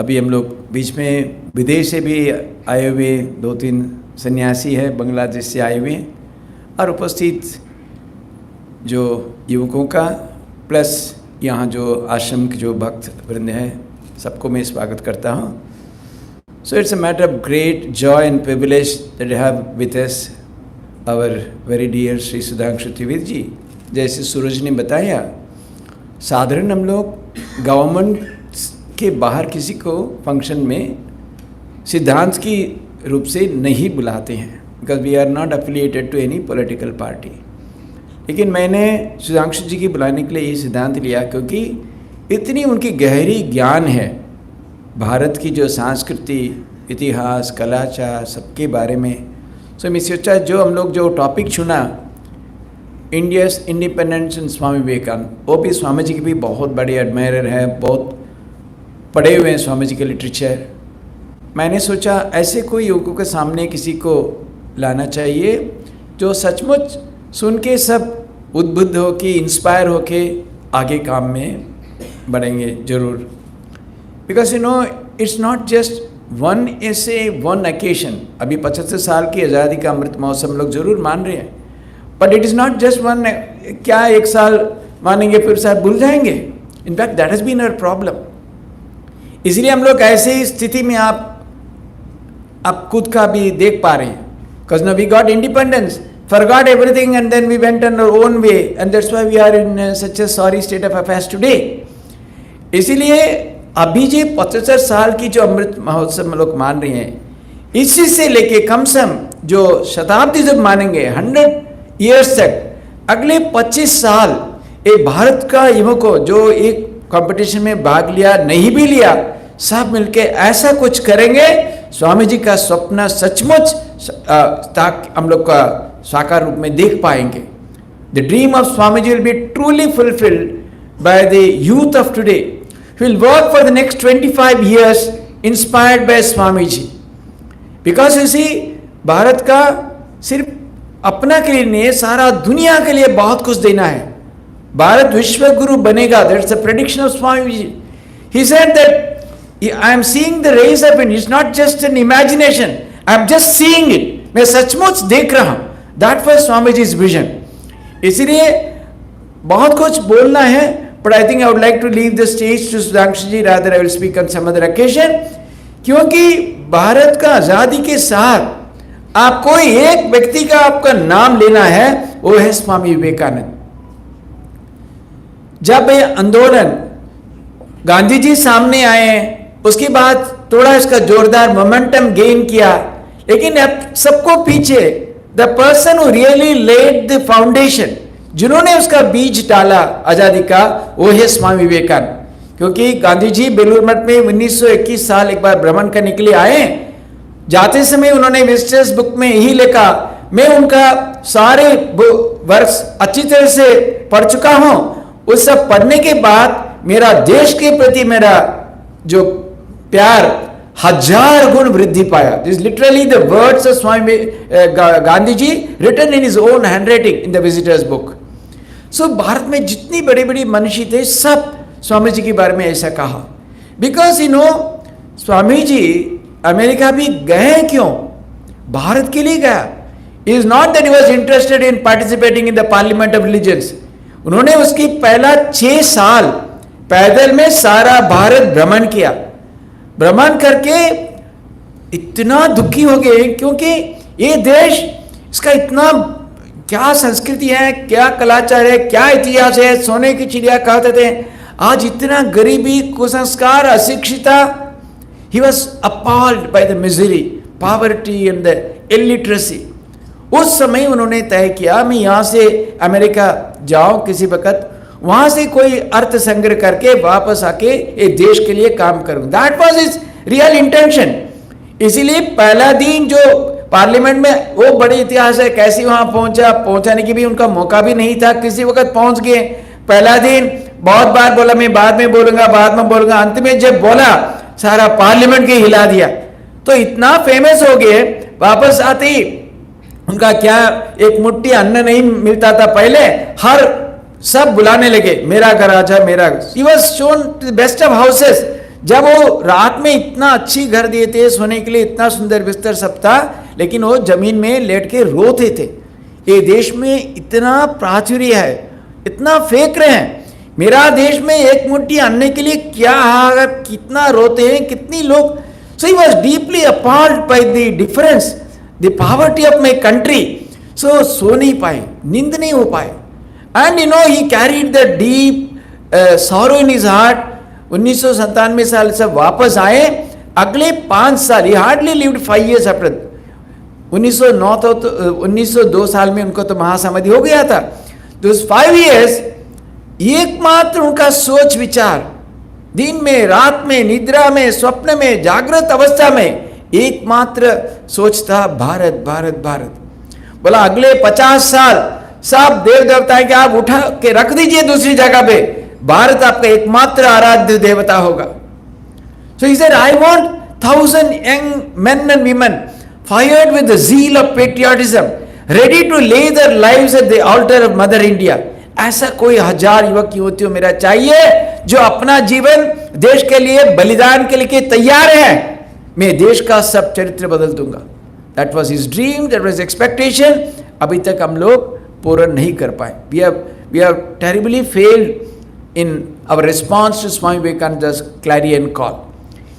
अभी हम लोग बीच में विदेश से भी आए हुए 2-3 सन्यासी हैं, बांग्लादेश से आए हुए हैं, और उपस्थित जो युवकों का प्लस यहाँ जो आश्रम के जो भक्त वृंद हैं, सबको मैं स्वागत करता हूँ। So it's a matter of great joy and privilege that you have with us our very dear Shri Sudhanshu Trivedi ji. जैसे सूरज ने बताया, साधारण हम लोग गवर्नमेंट के बाहर किसी को फंक्शन में सिद्धांत की रूप से नहीं बुलाते हैं, because we are not affiliated to any political party. लेकिन मैंने सुधांशु जी की बुलाने के लिए ये सिद्धांत लिया क्योंकि इतनी उनकी गहरी ज्ञान है भारत की जो संस्कृति, इतिहास, कलाचार सबके बारे में। सो मैं सोचा जो हम लोग जो टॉपिक चुना, India's independence and Swami Vivekananda, वो भी स्वामी जी के भी बहुत बड़े एडमायरर हैं, बहुत पढ़े हुए हैं स्वामी जी के लिटरेचर। मैंने सोचा ऐसे कोई युवकों के सामने किसी को लाना चाहिए जो सचमुच सुन के सब उद्बुद्ध हो के, इंस्पायर हो के आगे काम में बढ़ेंगे जरूर। Because you no it's not just one ऐसे वन ओकेशन। अभी 75 साल की आज़ादी का अमृत महोत्सव हम लोग जरूर मान रहे हैं, but it is not just one. क्या एक साल मानेंगे फिर शायद भूल जाएंगे? In fact that has been our problem. इसलिए हम लोग ऐसी स्थिति में आप खुद का भी देख पा रहे हैं। Because no we got independence, forgot everything, and then we went on our own way, and that's why we are in such a sorry state of affairs today. इसीलिए अभी जो 75 साल की जो अमृत महोत्सव हम लोग मान रहे हैं, इसी से लेके कम से कम जो शताब्दी जब मानेंगे 100 ईयर्स तक, अगले 25 साल एक भारत का युवक जो एक कंपटीशन में भाग लिया नहीं भी लिया, सब मिलके ऐसा कुछ करेंगे, स्वामी जी का सपना सचमुच हम लोग का साकार रूप में देख पाएंगे। The dream of Swami ji will be truly fulfilled by the youth of today, will work for the next 25 years inspired by Swami ji. Because इसी भारत का सिर्फ अपना के लिए नहीं, सारा दुनिया के लिए बहुत कुछ देना है। भारत विश्व गुरु बनेगा, that's the prediction of Swami ji. He said that I am seeing the rise of India, it's not just an imagination, I am just seeing it, मैं सचमुच देख रहा हूं। दैट वाज स्वामी जी's विजन। इसीलिए बहुत कुछ बोलना है, but I think I would like to leave the stage to Sudhanshu ji, rather I will speak on some other occasion. क्योंकि भारत का आजादी के साथ आप कोई एक व्यक्ति का आपका नाम लेना है, वो है स्वामी विवेकानंद। जब ये आंदोलन गांधी जी सामने आए, उसके बाद थोड़ा इसका जोरदार मोमेंटम गेन किया, लेकिन अब सबको पीछे the person who really laid the foundation, जिन्होंने उसका बीज डाला आजादी का, वो है स्वामी विवेकानंद। क्योंकि गांधी जी बेलूर मठ में 1921 साल एक बार भ्रमण करने के लिए आए। जाते समय उन्होंने विजिटर्स बुक में यही लिखा, मैं उनका सारे वर्ष अच्छी तरह से पढ़ चुका हूं, उस सब पढ़ने के बाद मेरा देश के प्रति मेरा जो प्यार 1000 गुण वृद्धि पाया। This literally the words of Swami Gandhi ji written in his own handwriting in the visitors book. So Bharat में जितनी बड़ी बड़ी मनीषी थे, सब स्वामी जी के बारे में ऐसा कहा। Because you know Swami ji America भी गए क्यों? भारत के लिए गया। Is not that he was interested in participating in the parliament of religions. उन्होंने उसकी पहला 6 साल पैदल में सारा भारत भ्रमण किया। भ्रमण करके इतना दुखी हो गए, क्योंकि ये देश, इसका इतना क्या संस्कृति है, क्या कलाचार है, क्या इतिहास है, सोने की चिड़िया कहते थे, आज इतना गरीबी, कुसंस्कार, अशिक्षिता। He was appalled by the misery, poverty and the illiteracy. उस समय उन्होंने तय किया मैं यहाँ से अमेरिका जाऊँ किसी वक्त, वहां से कोई अर्थ संग्रह करके वापस आके एक देश के लिए काम करूं। That was his real intention. इसीलिए पहला दिन जो पार्लियामेंट में, वो बड़ी इतिहास है कैसे वहां पहुंचा, पहुंचाने की भी उनका मौका भी नहीं था, किसी वक्त पहुंच गए। पहला दिन बहुत बार बोला मैं बाद में बोलूंगा, बाद में बोलूंगा, अंत में जब बोला सारा पार्लियामेंट के हिला दिया। तो इतना फेमस हो गए, वापस आते ही उनका क्या एक मुट्ठी अन्न नहीं मिलता था पहले, हर सब बुलाने लगे, मेरा घर आजा, मेरा। He was shown to the best of houses, जब वो रात में इतना अच्छी घर दिए थे, सोने के लिए इतना सुंदर बिस्तर सब था, लेकिन वो जमीन में लेट के रोते थे। ये देश में इतना प्राचुर्य है, इतना फेंक रहे हैं, मेरा देश में एक मुट्ठी अन्न के लिए क्या हाहाकार, कितना रोते हैं कितनी लोग। So he was deeply appalled by the difference, the poverty of my country. सो नहीं पाए, नींद नहीं हो पाए, and you know he carried the deep sorrow in his heart. 1997 साल से वापस आए, अगले 5 साल, he hardly lived 5 years after. 1902 साल में उनको तो महासमाधि हो गया था। तो 5 years एकमात्र उनका सोच विचार, दिन में, रात में, निद्रा में, स्वप्न में, जागृत अवस्था में एकमात्र सोच था भारत भारत भारत। बोला अगले 50 साल सब देव देवता के आप उठा के रख दीजिए दूसरी जगह पे, भारत आपका एकमात्र आराध्य देवता होगा। So he said, I want 1,000 young men and women fired with the zeal of patriotism, ready to lay their lives at the altar of Mother India. ऐसा कोई 1000 युवक युवतियों मेरा चाहिए जो अपना जीवन देश के लिए बलिदान के लिए तैयार है। मैं देश का सब चरित्र बदल दूंगा। That was his dream, that was expectation. अभी तक हम लोग पूर्ण नहीं कर पाए। We have terribly failed in our response to Swami Vivekananda's clarion call.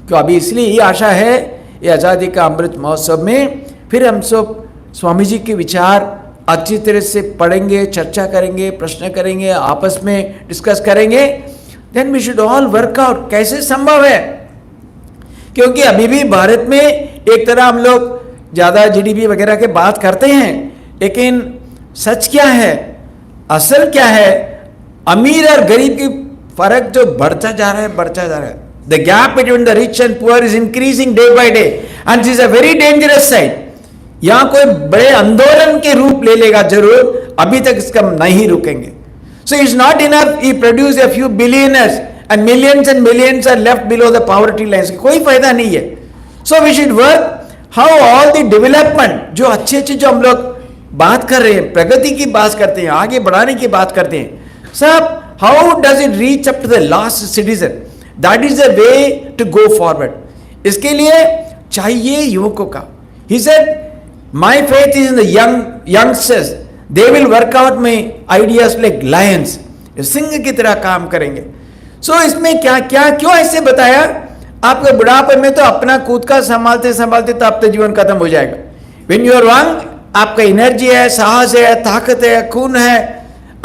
क्यों अभी इसलिए ये आशा है ये आज़ादी का अमृत महोत्सव में फिर हम सब स्वामी जी के विचार अच्छी तरह से पढ़ेंगे, चर्चा करेंगे, प्रश्न करेंगे, आपस में डिस्कस करेंगे। Then we should all work out कैसे संभव है, क्योंकि अभी भी भारत में एक तरह हम लोग ज़्यादा जीडीपी वगैरह के बात करते हैं, लेकिन सच क्या है, असल क्या है, अमीर और गरीब की फर्क जो बढ़ता जा रहा है, बढ़ता जा रहा है। The gap between the rich and poor is increasing day by day and this is a very dangerous side. यहां कोई बड़े आंदोलन के रूप ले लेगा जरूर, अभी तक इसका नहीं रुकेंगे। So it's not enough he produce a few billionaires and millions are left below the poverty line, कोई फायदा नहीं है। So we should work how all the development जो अच्छे अच्छे जो हम लोग बात कर रहे हैं, प्रगति की बात करते हैं, आगे बढ़ाने की बात करते हैं, सब how does it reach up to the last citizen, that is the way to go forward. इसके लिए चाहिए युवकों का। He said my faith is in the youngsters, they will work out my ideas like lions, सिंह की तरह काम करेंगे। सो इसमें क्या क्या क्यों ऐसे बताया, आपके बुढ़ापे में तो अपना खुद का संभालते संभालते तो आपका जीवन खत्म हो जाएगा। व्हेन यू आर यंग, आपका एनर्जी है, साहस है, ताकत है, खून है,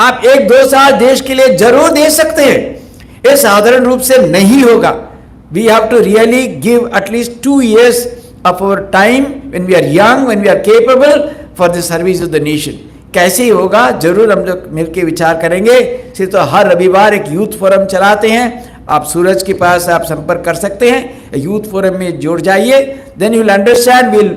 आप 1-2 साल देश के लिए जरूर दे सकते हैं। ये साधारण रूप से नहीं होगा। We have to really give at least 2 years of our time when we are young, when we are capable for the service of the nation. कैसे ही होगा, जरूर हम लोग मिलकर विचार करेंगे। सिर्फ तो हर रविवार एक यूथ फोरम चलाते हैं, आप सूरज के पास आप संपर्क कर सकते हैं, यूथ फोरम में जुड़ जाइए। Then you will understand, will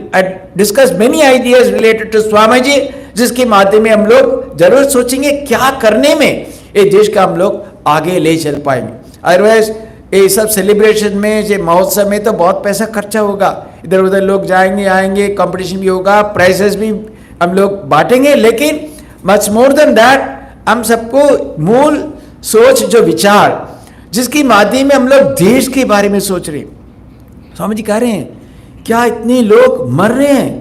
discuss many ideas related to Swami ji, जिसके माध्यम में हम लोग जरूर सोचेंगे क्या करने में ये देश का हम लोग आगे ले चल पाएंगे। अदरवाइज ये सब सेलिब्रेशन में, ये महोत्सव में तो बहुत पैसा खर्चा होगा, इधर उधर लोग जाएंगे आएंगे, कंपटीशन भी होगा, प्राइजेस भी हम लोग बांटेंगे, लेकिन मच मोर देन दैट हम सबको मूल सोच जो विचार जिसके माध्यम में हम लोग देश के बारे में सोच रहे हैं। स्वामी जी कह रहे हैं क्या इतने लोग मर रहे हैं,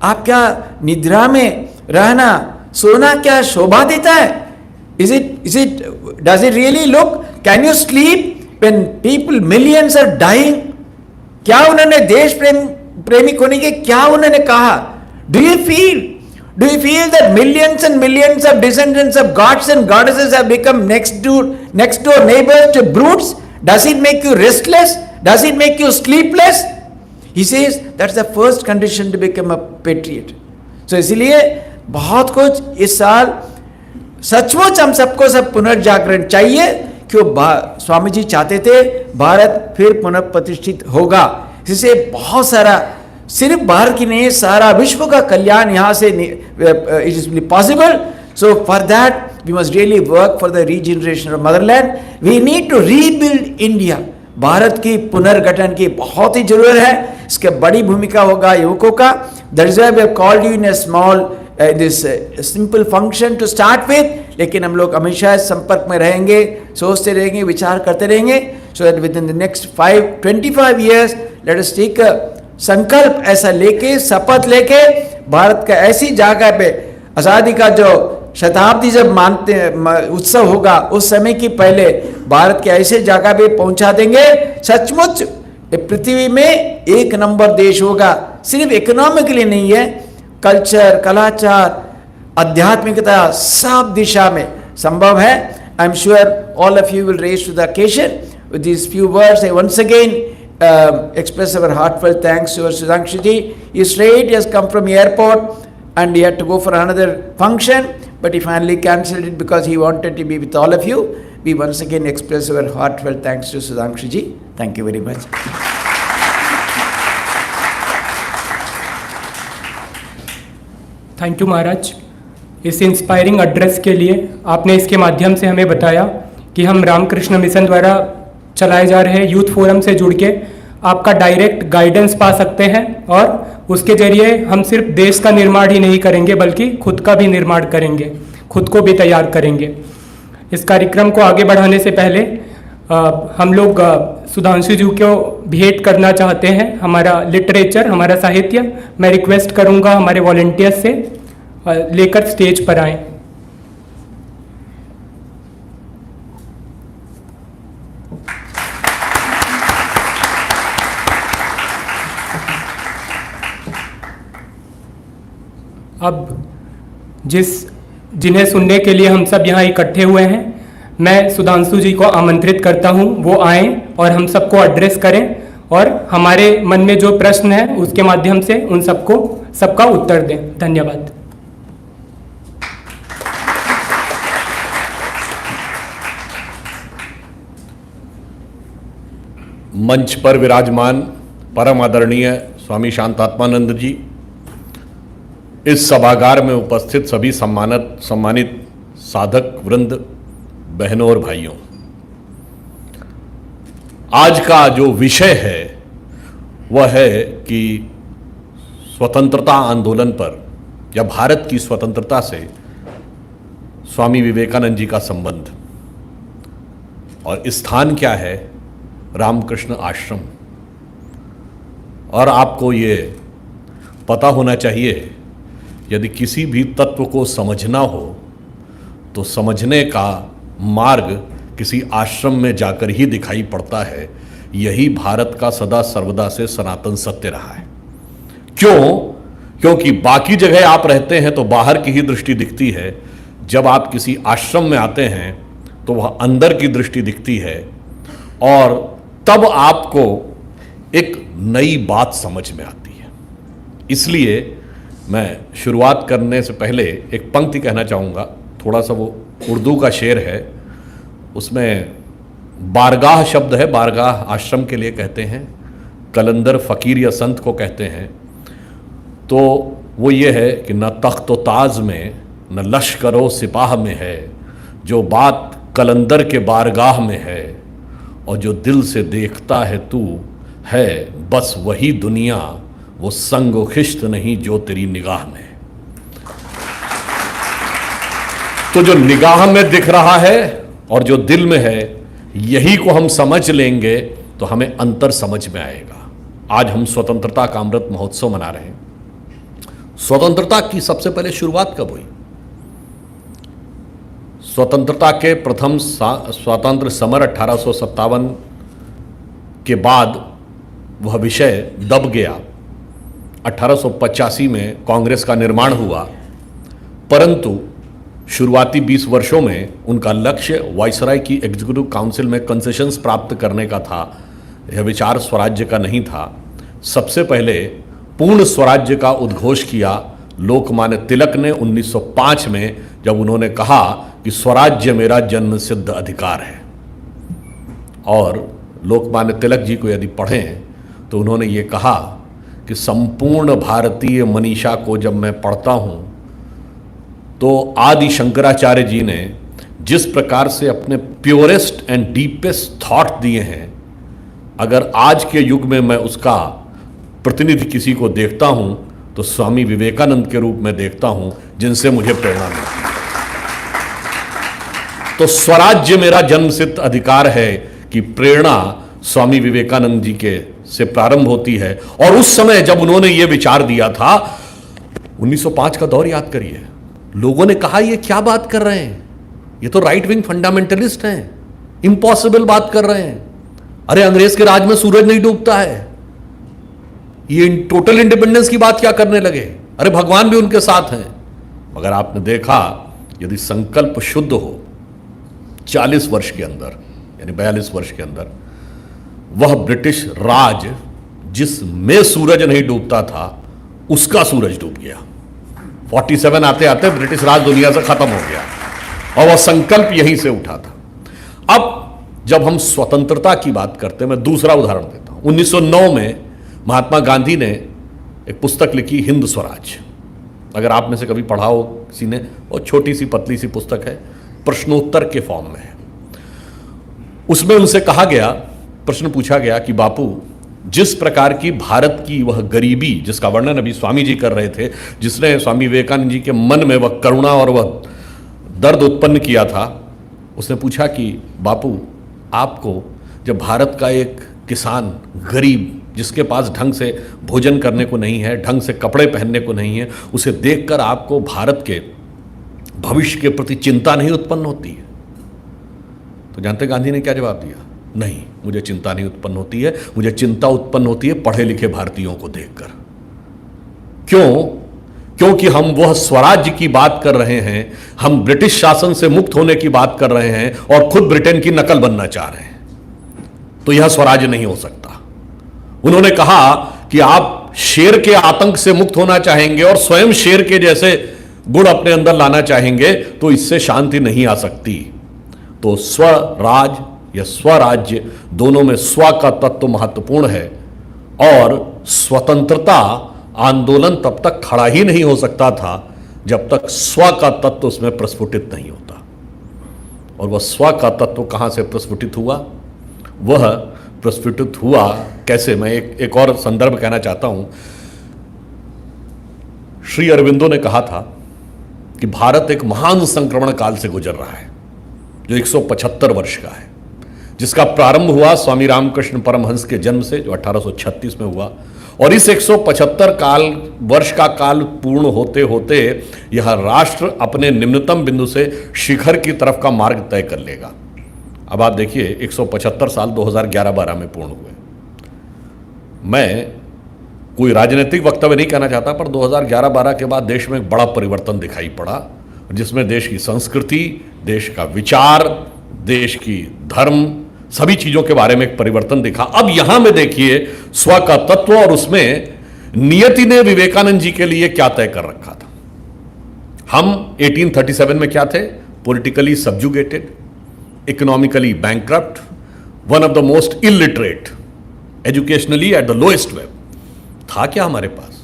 आप क्या निद्रा में रहना सोना क्या शोभा देता है? Is it does it really look? Can you sleep when people millions are dying? क्या उन्होंने देश प्रेमी होने के क्या उन्होंने कहा? Do you feel that millions and millions of descendants of gods and goddesses have become next door neighbors to brutes? Does it make you restless? Does it make you sleepless? He says that's the first condition to become a patriot. So इसलिए बहुत कुछ इस साल सचमुच हम सबको सब पुनर्जागरण चाहिए, क्यों स्वामी जी चाहते थे भारत फिर पुनर्प्रतिष्ठित होगा। इससे बहुत सारा सिर्फ भारत की नहीं, सारा विश्व का कल्याण यहाँ से it is possible. So for that we must really work for the regeneration of motherland. We need to rebuild India. Bharat की पुनर्गठन की बहुत ही जरूरत है, इसके बड़ी भूमिका होगा युवकों का। That is why we have called you in a small this simple function to start with, लेकिन हम लोग हमेशा संपर्क में रहेंगे, सोचते रहेंगे, विचार करते रहेंगे। so that within the next 25 years let us take a संकल्प ऐसा लेके, शपथ लेके, भारत का ऐसी जगह पे आज़ादी का जो शताब्दी जब मानते उत्सव होगा उस समय की पहले भारत के ऐसे जगह पे पहुंचा देंगे, सचमुच पृथ्वी में एक नंबर देश होगा। सिर्फ इकोनॉमिकली नहीं है, कल्चर, कलाचार, आध्यात्मिकता सब दिशा में संभव है। I am sure all of you will raise to the occasion with these few words. I once again express our heartfelt thanks to Sudhanshu ji. He straight has come from airport and he had to go for another function, but he finally cancelled it because he wanted to be with all of you. We once again express our heartfelt thanks to Sudhanshu ji. Thank you very much. Thank you Maharaj, इस inspiring address के लिए। आपने इसके माध्यम से हमें बताया कि हम रामकृष्ण मिशन द्वारा चलाए जा रहे यूथ फोरम से जुड़ के आपका डायरेक्ट गाइडेंस पा सकते हैं और उसके जरिए हम सिर्फ देश का निर्माण ही नहीं करेंगे बल्कि खुद का भी निर्माण करेंगे, खुद को भी तैयार करेंगे। इस कार्यक्रम को आगे बढ़ाने से पहले हम लोग सुधांशु जी को भेंट करना चाहते हैं हमारा लिटरेचर, हमारा साहित्य। मैं रिक्वेस्ट करूंगा हमारे वॉलंटियर्स से लेकर स्टेज पर आएं। अब जिन्हें सुनने के लिए हम सब यहाँ इकट्ठे हुए हैं, मैं सुधांशु जी को आमंत्रित करता हूँ वो आएँ और हम सबको एड्रेस करें और हमारे मन में जो प्रश्न है उसके माध्यम से उन सबका उत्तर दें। धन्यवाद। मंच पर विराजमान परम आदरणीय स्वामी शांतात्मानंद जी, इस सभागार में उपस्थित सभी सम्मानित साधक वृंद, बहनों और भाइयों, आज का जो विषय है वह है कि स्वतंत्रता आंदोलन पर या भारत की स्वतंत्रता से स्वामी विवेकानंद जी का संबंध, और स्थान क्या है, रामकृष्ण आश्रम। और आपको ये पता होना चाहिए, यदि किसी भी तत्व को समझना हो तो समझने का मार्ग किसी आश्रम में जाकर ही दिखाई पड़ता है। यही भारत का सदा सर्वदा से सनातन सत्य रहा है। क्यों? क्योंकि बाकी जगह आप रहते हैं तो बाहर की ही दृष्टि दिखती है, जब आप किसी आश्रम में आते हैं तो वह अंदर की दृष्टि दिखती है और तब आपको एक नई बात समझ में आती है। इसलिए मैं शुरुआत करने से पहले एक पंक्ति कहना चाहूँगा, थोड़ा सा वो उर्दू का शेर है, उसमें बारगाह शब्द है, बारगाह आश्रम के लिए कहते हैं, कलंदर फ़कीर या संत को कहते हैं। तो वो ये है कि न तख्त व ताज में न लश्कर व सिपाह में है, जो बात कलंदर के बारगाह में है, और जो दिल से देखता है तू है बस वही दुनिया, वो संग व खिश्त नहीं जो तेरी निगाह में। तो जो निगाह में दिख रहा है और जो दिल में है, यही को हम समझ लेंगे तो हमें अंतर समझ में आएगा। आज हम स्वतंत्रता का अमृत महोत्सव मना रहे हैं। स्वतंत्रता की सबसे पहले शुरुआत कब हुई? स्वतंत्रता के प्रथम स्वतंत्र समर 1857 के बाद वह विषय दब गया। 1885 में कांग्रेस का निर्माण हुआ, परंतु शुरुआती 20 वर्षों में उनका लक्ष्य वायसराय की एग्जीक्यूटिव काउंसिल में कंसेशंस प्राप्त करने का था। यह विचार स्वराज्य का नहीं था। सबसे पहले पूर्ण स्वराज्य का उद्घोष किया लोकमान्य तिलक ने 1905 में, जब उन्होंने कहा कि स्वराज्य मेरा जन्म सिद्ध अधिकार है। और लोकमान्य तिलक जी को यदि पढ़ें तो उन्होंने ये कहा कि संपूर्ण भारतीय मनीषा को जब मैं पढ़ता हूँ तो आदि शंकराचार्य जी ने जिस प्रकार से अपने प्योरेस्ट एंड डीपेस्ट थॉट दिए हैं, अगर आज के युग में मैं उसका प्रतिनिधि किसी को देखता हूँ तो स्वामी विवेकानंद के रूप में देखता हूँ, जिनसे मुझे प्रेरणा मिलती है। तो स्वराज्य मेरा जन्मसिद्ध अधिकार है कि प्रेरणा स्वामी विवेकानंद जी के से प्रारंभ होती है। और उस समय जब उन्होंने ये विचार दिया था, 1905 का दौर याद करिए, लोगों ने कहा ये क्या बात कर रहे हैं, ये तो राइट विंग फंडामेंटलिस्ट हैं, इंपॉसिबल बात कर रहे हैं, अरे अंग्रेज के राज में सूरज नहीं डूबता है, ये टोटल इंडिपेंडेंस की बात क्या करने लगे, अरे भगवान भी उनके साथ हैं। मगर आपने देखा, यदि संकल्प शुद्ध हो, 40 वर्ष के अंदर यानी 42 वर्ष के अंदर वह ब्रिटिश राज जिसमें सूरज नहीं डूबता था उसका सूरज डूब गया। 47 आते आते ब्रिटिश राज दुनिया से खत्म हो गया और वह संकल्प यहीं से उठा था। अब जब हम स्वतंत्रता की बात करते हैं, मैं दूसरा उदाहरण देता हूं। 1909 में महात्मा गांधी ने एक पुस्तक लिखी, हिंद स्वराज। अगर आप में से कभी पढ़ा हो किसी ने, और छोटी सी पतली सी पुस्तक है, प्रश्नोत्तर के फॉर्म में है। उसमें उनसे कहा गया, प्रश्न पूछा गया कि बापू, जिस प्रकार की भारत की वह गरीबी जिसका वर्णन अभी स्वामी जी कर रहे थे, जिसने स्वामी विवेकानंद जी के मन में वह करुणा और वह दर्द उत्पन्न किया था, उसने पूछा कि बापू, आपको जब भारत का एक किसान गरीब जिसके पास ढंग से भोजन करने को नहीं है, ढंग से कपड़े पहनने को नहीं है, उसे देखकर आपको भारत के भविष्य के प्रति चिंता नहीं उत्पन्न होती है? तो जानते गांधी ने क्या जवाब दिया? नहीं, मुझे चिंता नहीं उत्पन्न होती है, मुझे चिंता उत्पन्न होती है पढ़े लिखे भारतीयों को देखकर। क्यों? क्योंकि हम वह स्वराज्य की बात कर रहे हैं, हम ब्रिटिश शासन से मुक्त होने की बात कर रहे हैं और खुद ब्रिटेन की नकल बनना चाह रहे हैं। तो यह स्वराज्य नहीं हो सकता। उन्होंने कहा कि आप शेर के आतंक से मुक्त होना चाहेंगे और स्वयं शेर के जैसे गुण अपने अंदर लाना चाहेंगे, तो इससे शांति नहीं आ सकती। तो स्वराज या स्वराज्य दोनों में स्व का तत्व महत्वपूर्ण है, और स्वतंत्रता आंदोलन तब तक खड़ा ही नहीं हो सकता था जब तक स्व का तत्व उसमें प्रस्फुटित नहीं होता। और वह स्व का तत्व कहां से प्रस्फुटित हुआ? वह प्रस्फुटित हुआ कैसे? मैं एक और संदर्भ कहना चाहता हूं। श्री अरविंदो ने कहा था कि भारत एक महान संक्रमण काल से गुजर रहा है जो 175 वर्ष का है, जिसका प्रारंभ हुआ स्वामी रामकृष्ण परमहंस के जन्म से, जो 1836 में हुआ, और इस 175 वर्ष का काल पूर्ण होते होते यह राष्ट्र अपने निम्नतम बिंदु से शिखर की तरफ का मार्ग तय कर लेगा। अब आप देखिए, 175 साल 2011-12 में पूर्ण हुए। मैं कोई राजनीतिक वक्तव्य नहीं कहना चाहता, पर 2011-12 के बाद देश में एक बड़ा परिवर्तन दिखाई पड़ा, जिसमें देश की संस्कृति, देश का विचार, देश की धर्म, सभी चीजों के बारे में एक परिवर्तन दिखा। अब यहां में देखिए स्व का तत्व, और उसमें नियति ने विवेकानंद जी के लिए क्या तय कर रखा था। हम 1837 में क्या थे? Politically subjugated, economically bankrupt, one of the most illiterate, educationally at the lowest web. था क्या हमारे पास?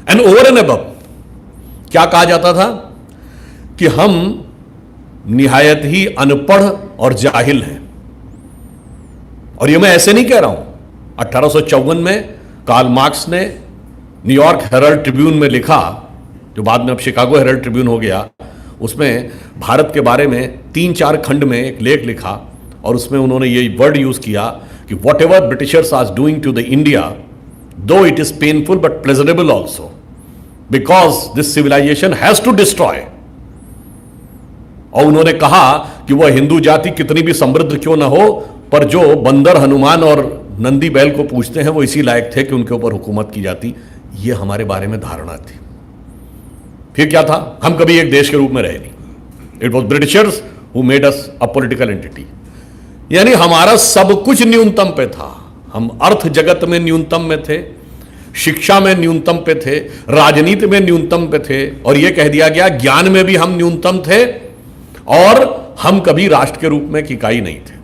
एंड ओवर एंड अबव क्या कहा जाता था? कि हम निहायत ही अनपढ़ और जाहिल हैं। और ये मैं ऐसे नहीं कह रहा हूं। 1854 में कार्ल मार्क्स ने न्यूयॉर्क हेराल्ड ट्रिब्यून में लिखा, जो बाद में अब शिकागो हेराल्ड ट्रिब्यून हो गया, उसमें भारत के बारे में 3-4 खंड में एक लेख लिखा, और उसमें उन्होंने ये वर्ड यूज किया कि whatever Britishers are doing to the India, though it is painful but pleasurable also, because this civilization has to destroy. और उन्होंने कहा कि वह हिंदू जाति कितनी भी समृद्ध क्यों ना हो, पर जो बंदर, हनुमान और नंदी बैल को पूछते हैं, वो इसी लायक थे कि उनके ऊपर हुकूमत की जाती। ये हमारे बारे में धारणा थी। फिर क्या था? हम कभी एक देश के रूप में रहे नहीं। It was Britishers who made us a political entity. यानी हमारा सब कुछ न्यूनतम पे था। हम अर्थ जगत में न्यूनतम में थे, शिक्षा में न्यूनतम पे थे, राजनीति में न्यूनतम पे थे, और यह कह दिया गया ज्ञान में भी हम न्यूनतम थे, और हम कभी राष्ट्र के रूप में इकाई नहीं थे।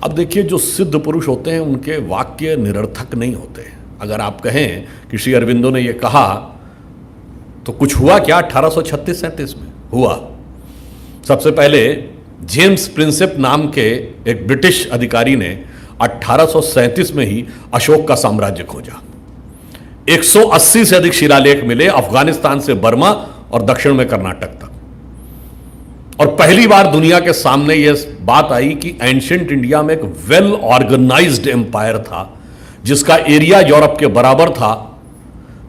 अब देखिए, जो सिद्ध पुरुष होते हैं उनके वाक्य निरर्थक नहीं होते। अगर आप कहें कि श्री अरविंदो ने यह कहा, तो कुछ हुआ क्या 1836-37 में? हुआ। सबसे पहले जेम्स प्रिंसेप नाम के एक ब्रिटिश अधिकारी ने 1837 में ही अशोक का साम्राज्य खोजा। 180 से अधिक शिलालेख मिले, अफगानिस्तान से बर्मा और दक्षिण में कर्नाटक तक। और पहली बार दुनिया के सामने यह बात आई कि एंशिएंट इंडिया में एक वेल ऑर्गेनाइज्ड एम्पायर था, जिसका एरिया यूरोप के बराबर था,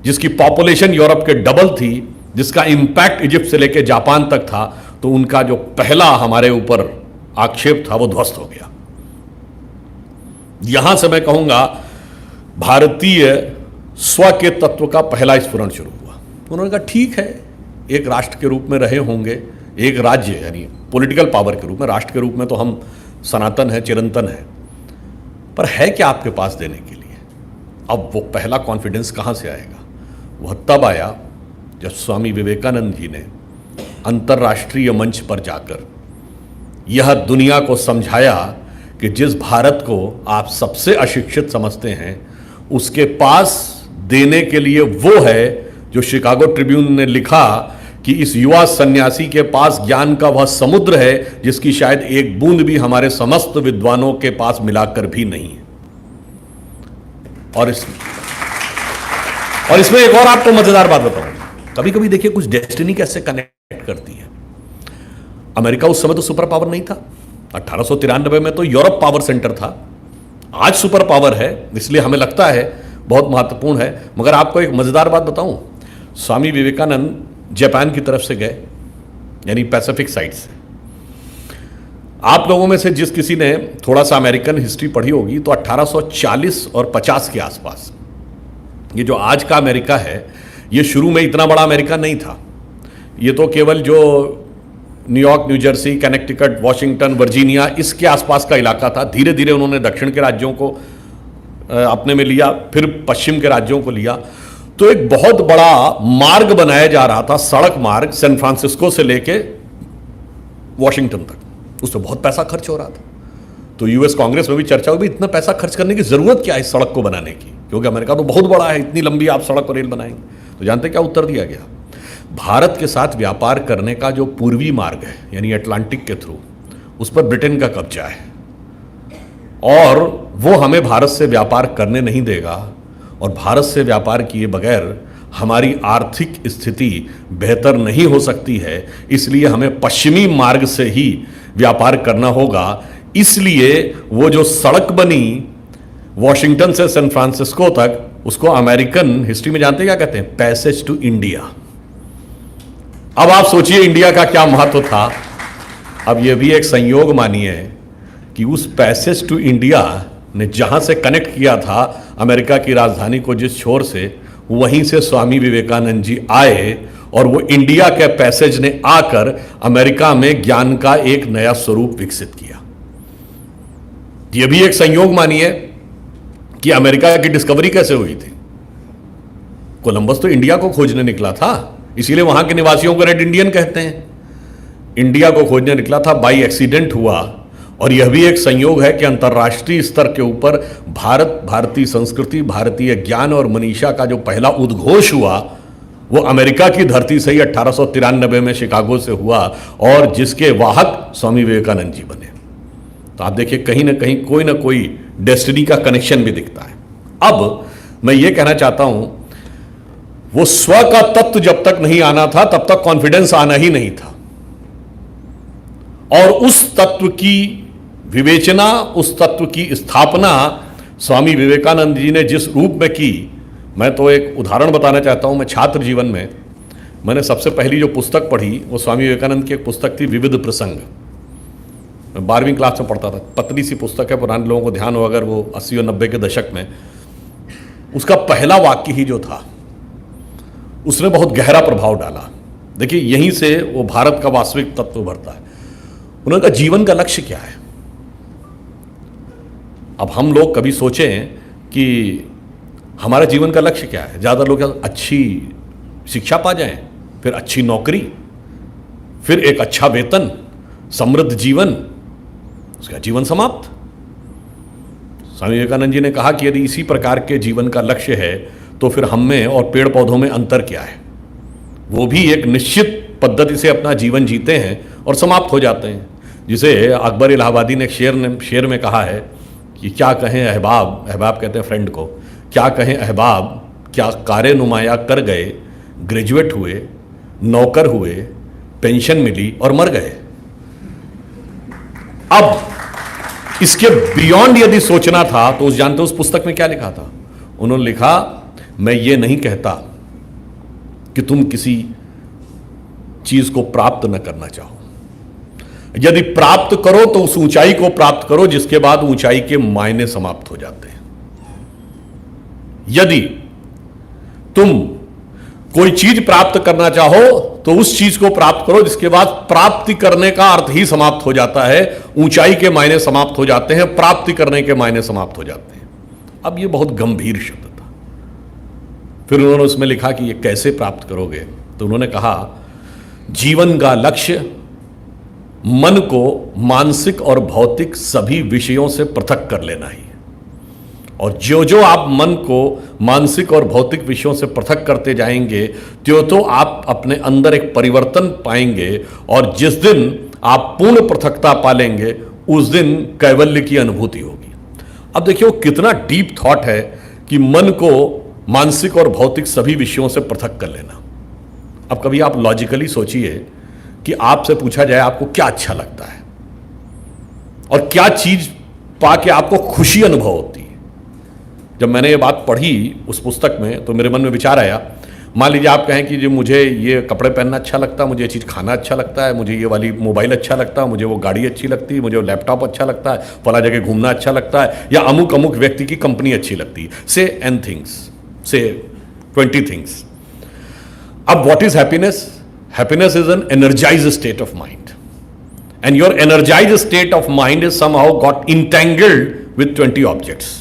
जिसकी पॉपुलेशन यूरोप के डबल थी, जिसका इंपैक्ट इजिप्ट से लेकर जापान तक था। तो उनका जो पहला हमारे ऊपर आक्षेप था वो ध्वस्त हो गया। यहां से मैं कहूंगा भारतीय स्व के तत्व का पहला स्फुरण शुरू हुआ। उन्होंने कहा ठीक है, एक राष्ट्र के रूप में रहे होंगे, एक राज्य यानी पॉलिटिकल पावर के रूप में, राष्ट्र के रूप में तो हम सनातन है, चिरंतन है, पर है क्या आपके पास देने के लिए? अब वो पहला कॉन्फिडेंस कहां से आएगा? वह तब आया जब स्वामी विवेकानंद जी ने अंतर्राष्ट्रीय मंच पर जाकर यह दुनिया को समझाया कि जिस भारत को आप सबसे अशिक्षित समझते हैं, उसके पास देने के लिए वो है जो शिकागो ट्रिब्यून ने लिखा कि इस युवा सन्यासी के पास ज्ञान का वह समुद्र है जिसकी शायद एक बूंद भी हमारे समस्त विद्वानों के पास मिलाकर भी नहीं है। और इसमें एक और आपको मजेदार बात बताऊं, कभी कभी देखिए कुछ डेस्टिनी कैसे कनेक्ट करती है। अमेरिका उस समय तो सुपर पावर नहीं था, 1893 में तो यूरोप पावर सेंटर था। आज सुपर पावर है, इसलिए हमें लगता है बहुत महत्वपूर्ण है। मगर आपको एक मजेदार बात बताऊं, स्वामी विवेकानंद जापान की तरफ से गए, यानी पैसिफिक साइड से। आप लोगों में से जिस किसी ने थोड़ा सा अमेरिकन हिस्ट्री पढ़ी होगी तो 1840 और 50 के आसपास ये जो आज का अमेरिका है, ये शुरू में इतना बड़ा अमेरिका नहीं था। ये तो केवल जो New York, new Jersey, Connecticut, Washington, Virginia, इसके आसपास का इलाका था। धीरे धीरे उन्होंने दक्षिण के राज्यों को अपने में लिया, फिर पश्चिम के राज्यों को लिया। तो एक बहुत बड़ा मार्ग बनाया जा रहा था, सड़क मार्ग, सैन फ्रांसिस्को से लेके वॉशिंगटन तक। उस पर बहुत पैसा खर्च हो रहा था। तो यूएस कांग्रेस में भी चर्चा हुई, इतना पैसा खर्च करने की जरूरत क्या है इस सड़क को बनाने की, क्योंकि अमेरिका तो बहुत बड़ा है, इतनी लंबी आप सड़क और रेल बनाएंगे। तो जानते क्या उत्तर दिया गया? भारत के साथ व्यापार करने का जो पूर्वी मार्ग है, यानी अटलांटिक के थ्रू, उस पर ब्रिटेन का कब्जा है और वो हमें भारत से व्यापार करने नहीं देगा। और भारत से व्यापार किए बगैर हमारी आर्थिक स्थिति बेहतर नहीं हो सकती है, इसलिए हमें पश्चिमी मार्ग से ही व्यापार करना होगा। इसलिए वो जो सड़क बनी वॉशिंगटन से सैन फ्रांसिस्को तक, उसको अमेरिकन हिस्ट्री में जानते क्या कहते हैं? Passage to India. अब आप सोचिए इंडिया का क्या महत्व था। अब यह भी एक संयोग मानिए कि उस पैसेज टू इंडिया ने जहां से कनेक्ट किया था अमेरिका की राजधानी को जिस छोर से, वहीं से स्वामी विवेकानंद जी आए और वो इंडिया के पैसेज ने आकर अमेरिका में ज्ञान का एक नया स्वरूप विकसित किया। यह भी एक संयोग मानिए कि अमेरिका की डिस्कवरी कैसे हुई थी। कोलंबस तो इंडिया को खोजने निकला था, इसीलिए वहां के निवासियों को रेड इंडियन कहते हैं। इंडिया को खोजने निकला था, बाई एक्सीडेंट हुआ। और यह भी एक संयोग है कि अंतर्राष्ट्रीय स्तर के ऊपर भारत, भारतीय संस्कृति, भारतीय ज्ञान और मनीषा का जो पहला उद्घोष हुआ वो अमेरिका की धरती से ही 1893 में शिकागो से हुआ, और जिसके वाहक स्वामी विवेकानंद जी बने। तो आप देखिए कहीं ना कहीं कोई ना कोई डेस्टिनी का कनेक्शन भी दिखता है। अब मैं ये कहना चाहता हूं, वो स्व का तत्व जब तक नहीं आना था तब तक कॉन्फिडेंस आना ही नहीं था। और उस तत्व की विवेचना, उस तत्व की स्थापना स्वामी विवेकानंद जी ने जिस रूप में की, मैं तो एक उदाहरण बताना चाहता हूं। मैं छात्र जीवन में मैंने सबसे पहली जो पुस्तक पढ़ी वो स्वामी विवेकानंद की एक पुस्तक थी, विविध प्रसंग। मैं 12वीं क्लास में पढ़ता था, पतली सी पुस्तक है, पुराने लोगों को ध्यान हो अगर, वो 80 और 90 के दशक में। उसका पहला वाक्य ही जो था उसने बहुत गहरा प्रभाव डाला। देखिए यहीं से वो भारत का वास्तविक तत्व भरता है। उन्होंने कहा जीवन का लक्ष्य क्या है। अब हम लोग कभी सोचें कि हमारा जीवन का लक्ष्य क्या है। ज़्यादा लोग अच्छी शिक्षा पा जाएं, फिर अच्छी नौकरी, फिर एक अच्छा वेतन, समृद्ध जीवन, उसका जीवन समाप्त। स्वामी विवेकानंद जी ने कहा कि यदि इसी प्रकार के जीवन का लक्ष्य है तो फिर हम में और पेड़ पौधों में अंतर क्या है। वो भी एक निश्चित पद्धति से अपना जीवन जीते हैं और समाप्त हो जाते हैं। जिसे अकबर इलाहाबादी ने एक शेर में कहा है कि क्या कहें अहबाब, अहबाब कहते हैं फ्रेंड को, क्या कहें अहबाब, क्या कारे नुमाया कर गए, ग्रेजुएट हुए, नौकर हुए, पेंशन मिली और मर गए। अब इसके बियॉन्ड यदि सोचना था तो उस जानते उस पुस्तक में क्या लिखा था? उन्होंने लिखा, मैं ये नहीं कहता कि तुम किसी चीज को प्राप्त न करना चाहो, यदि प्राप्त करो तो उस ऊंचाई को प्राप्त करो जिसके बाद ऊंचाई के मायने समाप्त हो जाते हैं। यदि तुम कोई चीज प्राप्त करना चाहो तो उस चीज को प्राप्त करो जिसके बाद प्राप्ति करने का अर्थ ही समाप्त हो जाता है, ऊंचाई के मायने समाप्त हो जाते हैं, प्राप्ति करने के मायने समाप्त हो जाते हैं। अब यह बहुत गंभीर शब्द था। फिर उन्होंने उसमें लिखा कि यह कैसे प्राप्त करोगे, तो उन्होंने कहा, जीवन का लक्ष्य मन को मानसिक और भौतिक सभी विषयों से पृथक कर लेना ही है। और जो जो आप मन को मानसिक और भौतिक विषयों से पृथक करते जाएंगे त्यों तो आप अपने अंदर एक परिवर्तन पाएंगे, और जिस दिन आप पूर्ण पृथकता पालेंगे उस दिन कैवल्य की अनुभूति होगी। अब देखिए वो कितना डीप थॉट है कि मन को मानसिक और भौतिक सभी विषयों से पृथक कर लेना। अब कभी आप लॉजिकली सोचिए कि आपसे पूछा जाए आपको क्या अच्छा लगता है और क्या चीज पाके आपको खुशी अनुभव होती है। जब मैंने ये बात पढ़ी उस पुस्तक में तो मेरे मन में विचार आया, मान लीजिए आप कहें कि जो मुझे ये कपड़े पहनना अच्छा लगता है, मुझे ये चीज़ खाना अच्छा लगता है, मुझे ये वाली मोबाइल अच्छा लगता है, मुझे वो गाड़ी अच्छी लगती है, मुझे वो लैपटॉप अच्छा लगता है, फला जगह घूमना अच्छा लगता है, या अमुक अमुक व्यक्ति की कंपनी अच्छी लगती है, से एन थिंग्स, से 20 थिंग्स। अब what is happiness? Happiness is an energized state of mind, and your energized state of mind is somehow got entangled with 20 objects.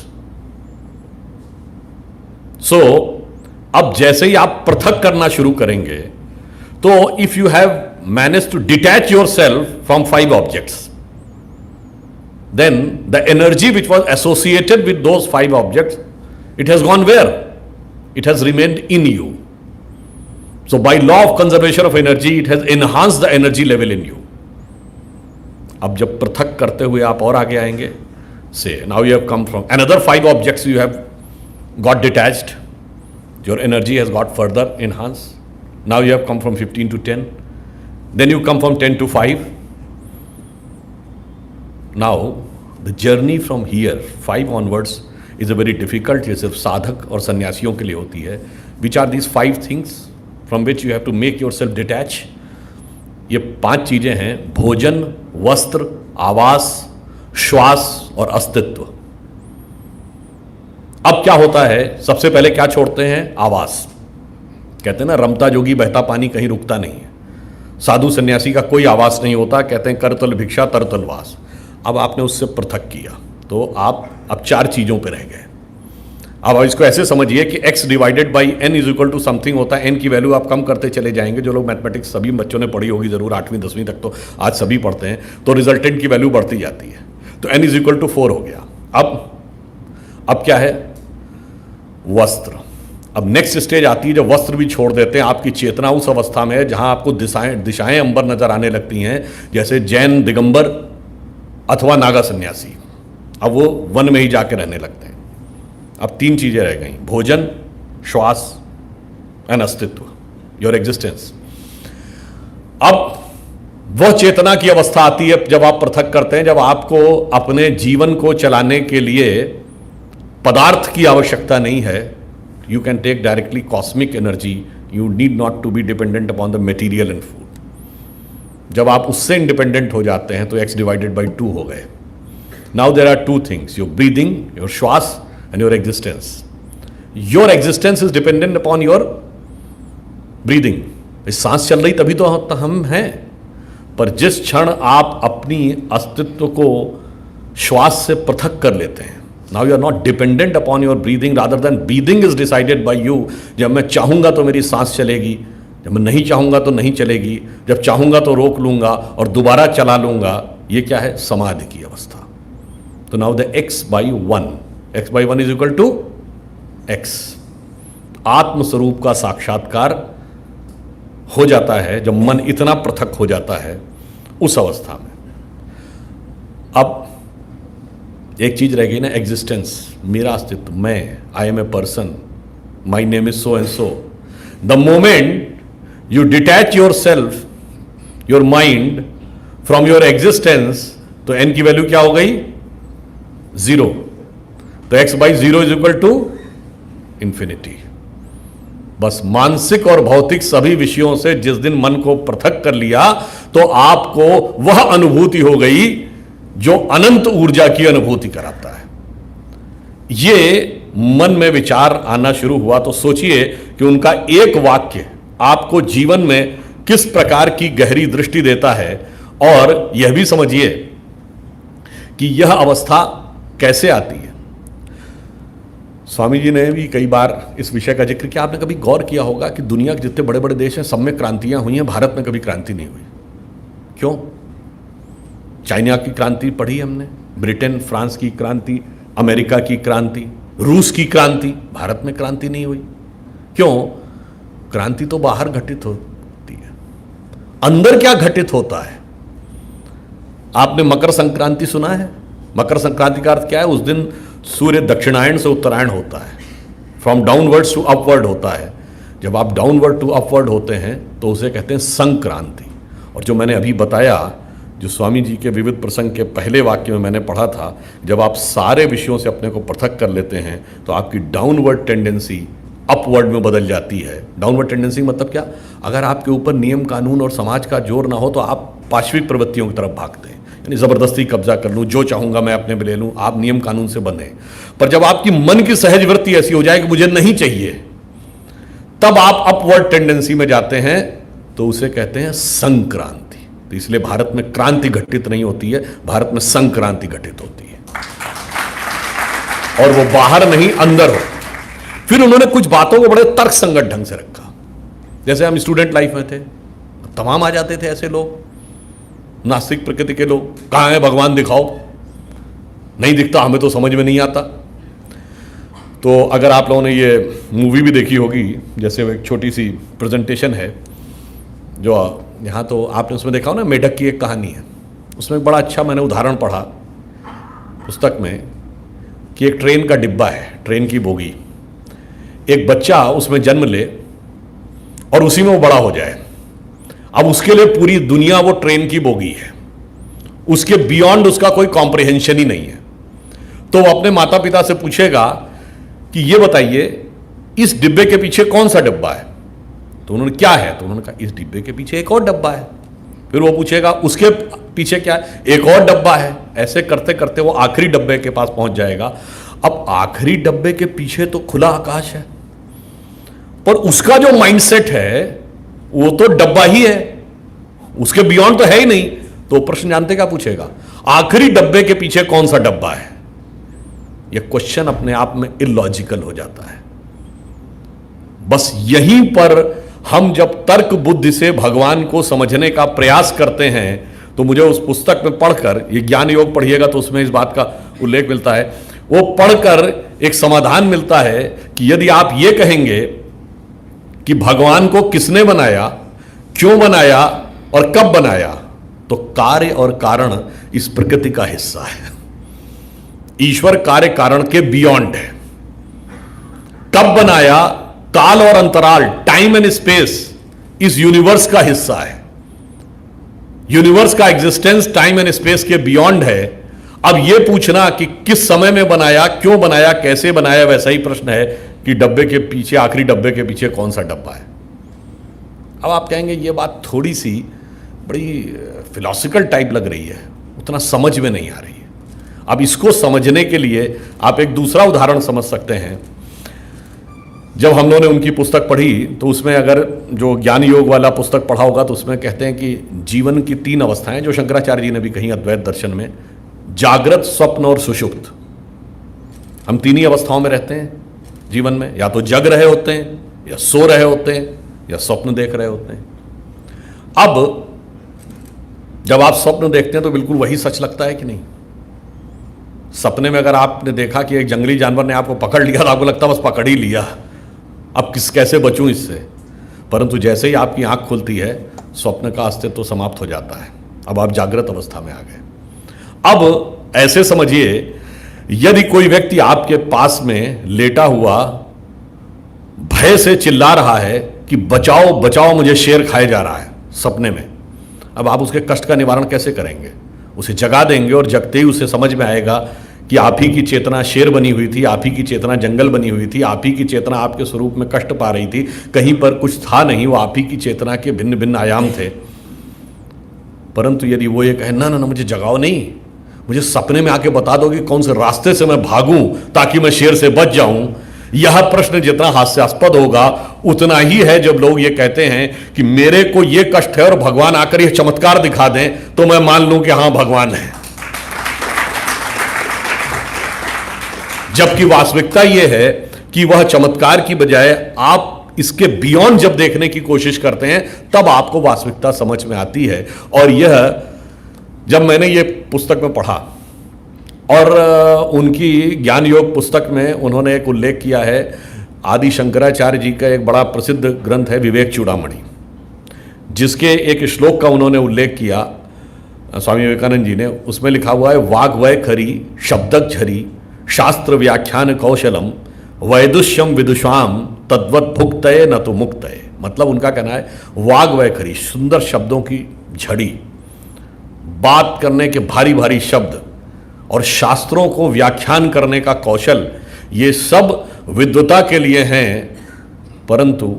So अब जैसे ही आप पृथक करना शुरू करेंगे तो if you have manage to detach yourself from 5 objects, then the energy which was associated with those 5 objects, it has gone where? It has remained in you. So by law of conservation of energy, it has enhanced the energy level in you. अब जब पृथक करते हुए आप और आगे आएंगे, say now you have come from another 5 objects, you have got detached, your energy has got further enhanced. Now you have come from 15 to 10, then you come from 10 to 5. Now the journey from here 5 onwards is a very difficult. ये सिर्फ साधक और सन्यासियों के लिए होती है. Which are these 5 things from which you have to make yourself detach? ये 5 चीजें हैं: भोजन, वस्त्र, आवास, श्वास और अस्तित्व. अब क्या होता है, सबसे पहले क्या छोड़ते हैं? आवास. कहते हैं ना, रमता जोगी बहता पानी कहीं रुकता नहीं है. साधु सन्यासी का कोई आवास नहीं होता. कहते हैं करतल भिक्षा तरतल वास. अब आपने उससे पृथक किया तो आप अब 4 चीजों पे रह गए. अब इसको ऐसे समझिए कि x divided by n is equal to something होता है. n की वैल्यू आप कम करते चले जाएंगे. जो लोग मैथमेटिक्स सभी बच्चों ने पढ़ी होगी जरूर, 8वीं 10वीं तक तो आज सभी पढ़ते हैं, तो रिजल्टेंट की वैल्यू बढ़ती जाती है. तो n इज इक्वल टू 4 हो गया. अब क्या है? वस्त्र. अब नेक्स्ट स्टेज आती है जब वस्त्र भी छोड़ देते हैं. आपकी चेतना उस अवस्था में है जहां आपको दिशाएं अंबर नजर आने लगती हैं, जैसे जैन दिगंबर अथवा नागा सन्यासी. अब वो वन में ही जाके रहने लगते हैं. अब 3 चीजें रह गई: भोजन, श्वास एंड अस्तित्व, योर एग्जिस्टेंस. अब वह चेतना की अवस्था आती है जब आप पृथक करते हैं, जब आपको अपने जीवन को चलाने के लिए पदार्थ की आवश्यकता नहीं है. You can take directly cosmic energy. You need not to be dependent upon the material and food. जब आप उससे इंडिपेंडेंट हो जाते हैं तो x डिवाइडेड बाई 2 हो गए. Now there are 2 things: your breathing, your श्वास and your existence. Your existence is dependent upon your breathing. इस सांस चल रही तभी तो हम हैं. पर जिस क्षण आप अपनी अस्तित्व को श्वास से पृथक कर लेते हैं, now you are not dependent upon your breathing, rather than breathing is decided by you. जब मैं चाहूंगा तो मेरी सांस चलेगी, जब मैं नहीं चाहूंगा तो नहीं चलेगी, जब चाहूंगा तो रोक लूंगा और दोबारा चला लूंगा. ये क्या है? समाधि की अवस्था. तो now the x by 1 is equal to x. आत्मस्वरूप का साक्षात्कार हो जाता है जब मन इतना पृथक हो जाता है उस अवस्था में. अब एक चीज रह गई ना, एग्जिस्टेंस, मेरा अस्तित्व, मैं, I am a person, my name is so and so. The moment you detach yourself, your mind from your existence, तो n की वैल्यू क्या हो गई? 0। तो x by 0 is equal to infinity. बस मानसिक और भौतिक सभी विषयों से जिस दिन मन को पृथक कर लिया तो आपको वह अनुभूति हो गई जो अनंत ऊर्जा की अनुभूति कराता है। ये मन में विचार आना शुरू हुआ तो सोचिए कि उनका एक वाक्य आपको जीवन में किस प्रकार की गहरी दृष्टि देता है, और यह भी समझिए कि यह अवस्था कैसे आती है। स्वामी जी ने भी कई बार इस विषय का जिक्र किया। आपने कभी गौर किया होगा कि दुनिया के जितने बड़े बड़े देश हैं सब में क्रांतियां हुई हैं, भारत में कभी क्रांति नहीं हुई। क्यों? चाइना की क्रांति पढ़ी हमने, ब्रिटेन फ्रांस की क्रांति, अमेरिका की क्रांति, रूस की क्रांति, भारत में क्रांति नहीं हुई। क्यों? क्रांति तो बाहर घटित होती है, अंदर क्या घटित होता है? आपने मकर संक्रांति सुना है? मकर संक्रांति का अर्थ क्या है? उस दिन सूर्य दक्षिणायन से उत्तरायण होता है, फ्रॉम डाउनवर्ड्स टू अपवर्ड होता है। जब आप डाउनवर्ड टू अपवर्ड होते हैं तो उसे कहते हैं संक्रांति। और जो मैंने अभी बताया, जो स्वामी जी के विविध प्रसंग के पहले वाक्य में मैंने पढ़ा था, जब आप सारे विषयों से अपने को पृथक कर लेते हैं तो आपकी डाउनवर्ड टेंडेंसी अपवर्ड में बदल जाती है। डाउनवर्ड टेंडेंसी मतलब क्या? अगर आपके ऊपर नियम कानून और समाज का जोर ना हो तो आप पाश्विक प्रवृत्तियों की तरफ भागते हैं, यानी ज़बरदस्ती कब्जा कर लूँ, जो चाहूँगा मैं अपने में ले लूँ, आप नियम कानून से बंधे। पर जब आपकी मन की सहज वृत्ति ऐसी हो जाए कि मुझे नहीं चाहिए, तब आप अपवर्ड टेंडेंसी में जाते हैं, तो उसे कहते हैं संक्रांति। तो इसलिए भारत में क्रांति घटित नहीं होती है, भारत में संक्रांति घटित होती है, और वो बाहर नहीं अंदर हो। फिर उन्होंने कुछ बातों को बड़े तर्क संगत ढंग से रखा। जैसे हम स्टूडेंट लाइफ में थे, तमाम आ जाते थे ऐसे लोग, नास्तिक प्रकृति के लोग, कहाँ है भगवान दिखाओ, नहीं दिखता, हमें तो समझ में नहीं आता। तो अगर आप लोगों ने ये मूवी भी देखी होगी, जैसे एक छोटी सी प्रेजेंटेशन है जो यहाँ, तो आपने उसमें देखा हो ना, मेढक की एक कहानी है। उसमें एक बड़ा अच्छा मैंने उदाहरण पढ़ा पुस्तक में कि एक ट्रेन का डिब्बा है, ट्रेन की बोगी, एक बच्चा उसमें जन्म ले और उसी में वो बड़ा हो जाए। अब उसके लिए पूरी दुनिया वो ट्रेन की बोगी है, उसके बियॉन्ड उसका कोई कॉम्प्रिहेंशन ही नहीं है। तो वो अपने माता पिता से पूछेगा कि ये बताइए इस डिब्बे के पीछे कौन सा डब्बा है? तो उन्होंने क्या है? तो उन्होंने कहा इस डिब्बे के पीछे एक और डब्बा है। फिर वो पूछेगा उसके पीछे क्या है? एक और डब्बा है। ऐसे करते करते वो आखिरी डब्बे के पास पहुंच जाएगा। अब आखिरी डब्बे के पीछे तो खुला आकाश है, पर उसका जो माइंडसेट है वो तो डब्बा ही है, उसके बियॉन्ड तो है ही नहीं। तो प्रश्न जानते क्या पूछेगा? आखिरी डब्बे के पीछे कौन सा डब्बा है? यह क्वेश्चन अपने आप में इलॉजिकल हो जाता है। बस यहीं पर हम जब तर्क बुद्धि से भगवान को समझने का प्रयास करते हैं, तो मुझे उस पुस्तक में पढ़कर, ये ज्ञान योग पढ़िएगा तो उसमें इस बात का उल्लेख मिलता है, वो पढ़कर एक समाधान मिलता है कि यदि आप ये कहेंगे कि भगवान को किसने बनाया, क्यों बनाया और कब बनाया, तो कार्य और कारण इस प्रकृति का हिस्सा है। ईश्वर कार्य कारण के बियॉन्ड है। कब बनाया, काल और अंतराल, टाइम एंड स्पेस इस यूनिवर्स का हिस्सा है। यूनिवर्स का एग्जिस्टेंस टाइम एंड स्पेस के बियॉन्ड है। अब यह पूछना कि किस समय में बनाया, क्यों बनाया, कैसे बनाया, वैसा ही प्रश्न है कि डब्बे के पीछे, आखिरी डब्बे के पीछे कौन सा डब्बा है। अब आप कहेंगे ये बात थोड़ी सी बड़ी फिलॉसफिकल टाइप लग रही है, उतना समझ में नहीं आ रही है। अब इसको समझने के लिए आप एक दूसरा उदाहरण समझ सकते हैं। जब हम लोगों ने उनकी पुस्तक पढ़ी तो उसमें, अगर जो ज्ञान योग वाला पुस्तक पढ़ा होगा तो उसमें कहते हैं कि जीवन की 3 अवस्थाएं, जो शंकराचार्य जी ने भी कही अद्वैत दर्शन में, जागृत, स्वप्न और सुषुप्त। हम 3 ही अवस्थाओं में रहते हैं जीवन में, या तो जग रहे होते हैं, या सो रहे होते हैं, या स्वप्न देख रहे होते हैं। अब जब आप स्वप्न देखते हैं तो बिल्कुल वही सच लगता है कि नहीं? सपने में अगर आपने देखा कि एक जंगली जानवर ने आपको पकड़ लिया तो आपको लगता बस पकड़ ही लिया, अब कैसे बचूं इससे। परंतु जैसे ही आपकी आंख खुलती है, स्वप्न का अस्तित्व तो समाप्त हो जाता है। अब आप जागृत अवस्था में आ गए। अब ऐसे समझिए, यदि कोई व्यक्ति आपके पास में लेटा हुआ भय से चिल्ला रहा है कि बचाओ बचाओ, मुझे शेर खाए जा रहा है, सपने में, अब आप उसके कष्ट का निवारण कैसे करेंगे? उसे जगा देंगे और जगते ही उसे समझ में आएगा कि आप ही की चेतना शेर बनी हुई थी, आप ही की चेतना जंगल बनी हुई थी, आप ही की चेतना आपके स्वरूप में कष्ट पा रही थी, कहीं पर कुछ था नहीं, वो आप ही की चेतना के भिन्न भिन्न आयाम थे। परंतु यदि वो ये कहे ना ना ना मुझे जगाओ नहीं, मुझे सपने में आके बता दो कि कौन से रास्ते से मैं भागूं ताकि मैं शेर से बच जाऊं, यह प्रश्न जितना हास्यास्पद होगा उतना ही है जब लोग ये कहते हैं कि मेरे को ये कष्ट है और भगवान आकर यह चमत्कार दिखा दें तो मैं मान लूं कि हां भगवान है। जबकि वास्तविकता यह है कि वह चमत्कार की बजाय आप इसके बियॉन्ड जब देखने की कोशिश करते हैं तब आपको वास्तविकता समझ में आती है। और यह जब मैंने ये पुस्तक में पढ़ा और उनकी ज्ञान योग पुस्तक में उन्होंने एक उल्लेख किया है, आदि शंकराचार्य जी का एक बड़ा प्रसिद्ध ग्रंथ है विवेक चूड़ामणि, जिसके एक श्लोक का उन्होंने उल्लेख किया स्वामी विवेकानंद जी ने। उसमें लिखा हुआ है वाग्वय खरी शब्दक झरी शास्त्र व्याख्यान कौशलम वैदुष्यम विदुषाम तद्वत भुक्तये न तो मुक्तये। मतलब उनका कहना है वाग्वय खरी, सुंदर शब्दों की झड़ी, बात करने के भारी भारी शब्द और शास्त्रों को व्याख्यान करने का कौशल, ये सब विद्वता के लिए हैं, परंतु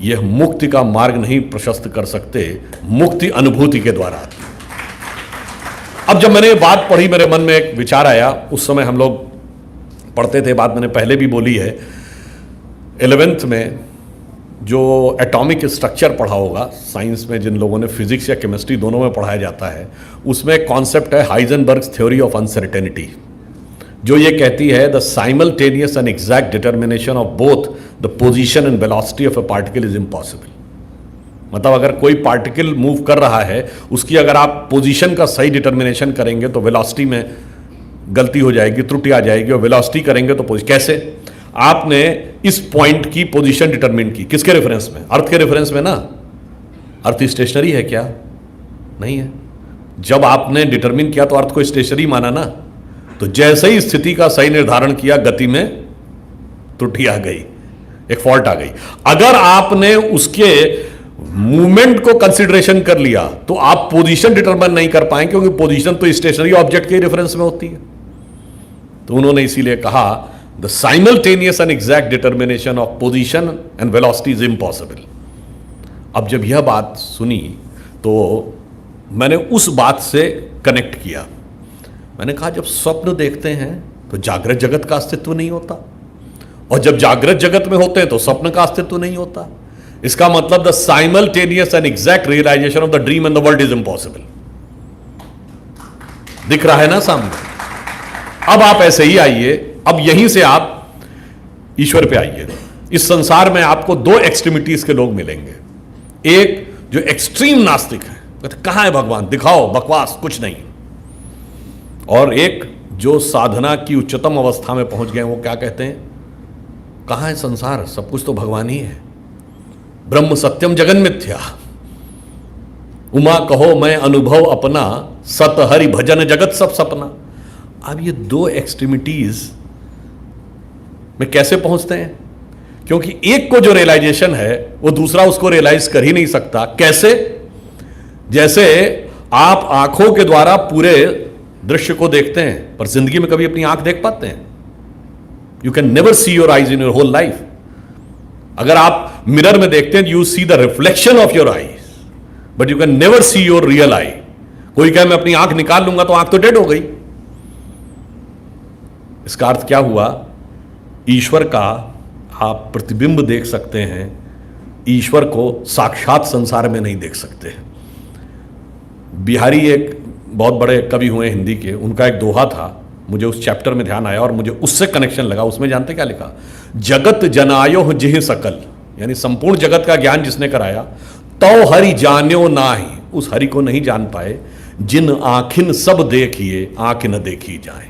यह मुक्ति का मार्ग नहीं प्रशस्त कर सकते, मुक्ति अनुभूति के द्वारा आती है। अब जब मैंने ये बात पढ़ी मेरे मन में एक विचार आया। उस समय हम लोग पढ़ते थे, बात मैंने पहले भी बोली है, 11th में जो एटॉमिक स्ट्रक्चर पढ़ा होगा साइंस में, जिन लोगों ने फिजिक्स या केमिस्ट्री दोनों में पढ़ाया जाता है, उसमें एक कॉन्सेप्ट है हाइजेनबर्ग्स थ्योरी ऑफ अनसर्टेनिटी, जो ये कहती है the simultaneous and exact determination of both the position and velocity of a particle is impossible. मतलब अगर कोई पार्टिकल मूव कर रहा है, उसकी अगर आप पोजीशन का सही डिटर्मिनेशन करेंगे तो वेलोसिटी में गलती हो जाएगी, त्रुटि आ जाएगी, और वेलोसिटी करेंगे तो कैसे? आपने इस पॉइंट की पोजीशन डिटरमिन की, किसके रेफरेंस में? अर्थ के रेफरेंस में ना। अर्थ स्टेशनरी है क्या? नहीं है। जब आपने डिटरमिन किया तो अर्थ को स्टेशनरी माना ना, तो जैसे ही स्थिति का सही निर्धारण किया, गति में त्रुटि आ गई, एक फॉल्ट आ गई। अगर आपने उसके मूवमेंट को कंसिडरेशन कर लिया तो आप पोजीशन डिटरमाइन नहीं कर पाएंगे, क्योंकि पोजीशन तो स्टेशनरी ऑब्जेक्ट के रेफरेंस में होती है। तो उन्होंने इसीलिए कहा the simultaneous and exact determination of position and velocity is impossible. अब जब यह बात सुनी तो मैंने उस बात से कनेक्ट किया। मैंने कहा जब स्वप्न देखते हैं तो जागृत जगत का अस्तित्व नहीं होता, और जब जागृत जगत में होते हैं तो स्वप्न का अस्तित्व नहीं होता। इसका मतलब the simultaneous and exact realisation of the dream and the world is impossible. दिख रहा है ना सामने? अब आप ऐसे ही आइए, अब यहीं से आप ईश्वर पे आइए। इस संसार में आपको दो एक्सट्रीमिटीज के लोग मिलेंगे। एक जो एक्सट्रीम नास्तिक है, कहते कहां है भगवान, दिखाओ, बकवास, कुछ नहीं। और एक जो साधना की उच्चतम अवस्था में पहुंच गए, वो क्या कहते हैं, कहां है संसार, सब कुछ तो भगवान ही है, ब्रह्म सत्यम जगन मिथ्या, उमा कहो मैं अनुभव अपना, सत हरि भजन जगत सब सपना। अब ये दो एक्सट्रीमिटीज में कैसे पहुंचते हैं? क्योंकि एक को जो रियलाइजेशन है वो दूसरा उसको रियलाइज कर ही नहीं सकता। कैसे? जैसे आप आंखों के द्वारा पूरे दृश्य को देखते हैं, पर जिंदगी में कभी अपनी आंख देख पाते हैं? You can never see your eyes in your whole life. अगर आप मिरर में देखते हैं, you see the reflection of your eyes, but you can never see your real eye. कोई कहे मैं अपनी आंख निकाल लूंगा तो आंख तो डेड हो गई। इसका अर्थ क्या हुआ? ईश्वर का आप प्रतिबिंब देख सकते हैं, ईश्वर को साक्षात संसार में नहीं देख सकते। बिहारी एक बहुत बड़े कवि हुए हिंदी के, उनका एक दोहा था, मुझे उस चैप्टर में ध्यान आया और मुझे उससे कनेक्शन लगा। उसमें जानते क्या लिखा? जगत जनायो जिह सकल, यानी संपूर्ण जगत का ज्ञान जिसने कराया, तो हरि जान्यो नाही, उस हरि को नहीं जान पाए, जिन आंखिन सब देखिए आंख न देखी जाए।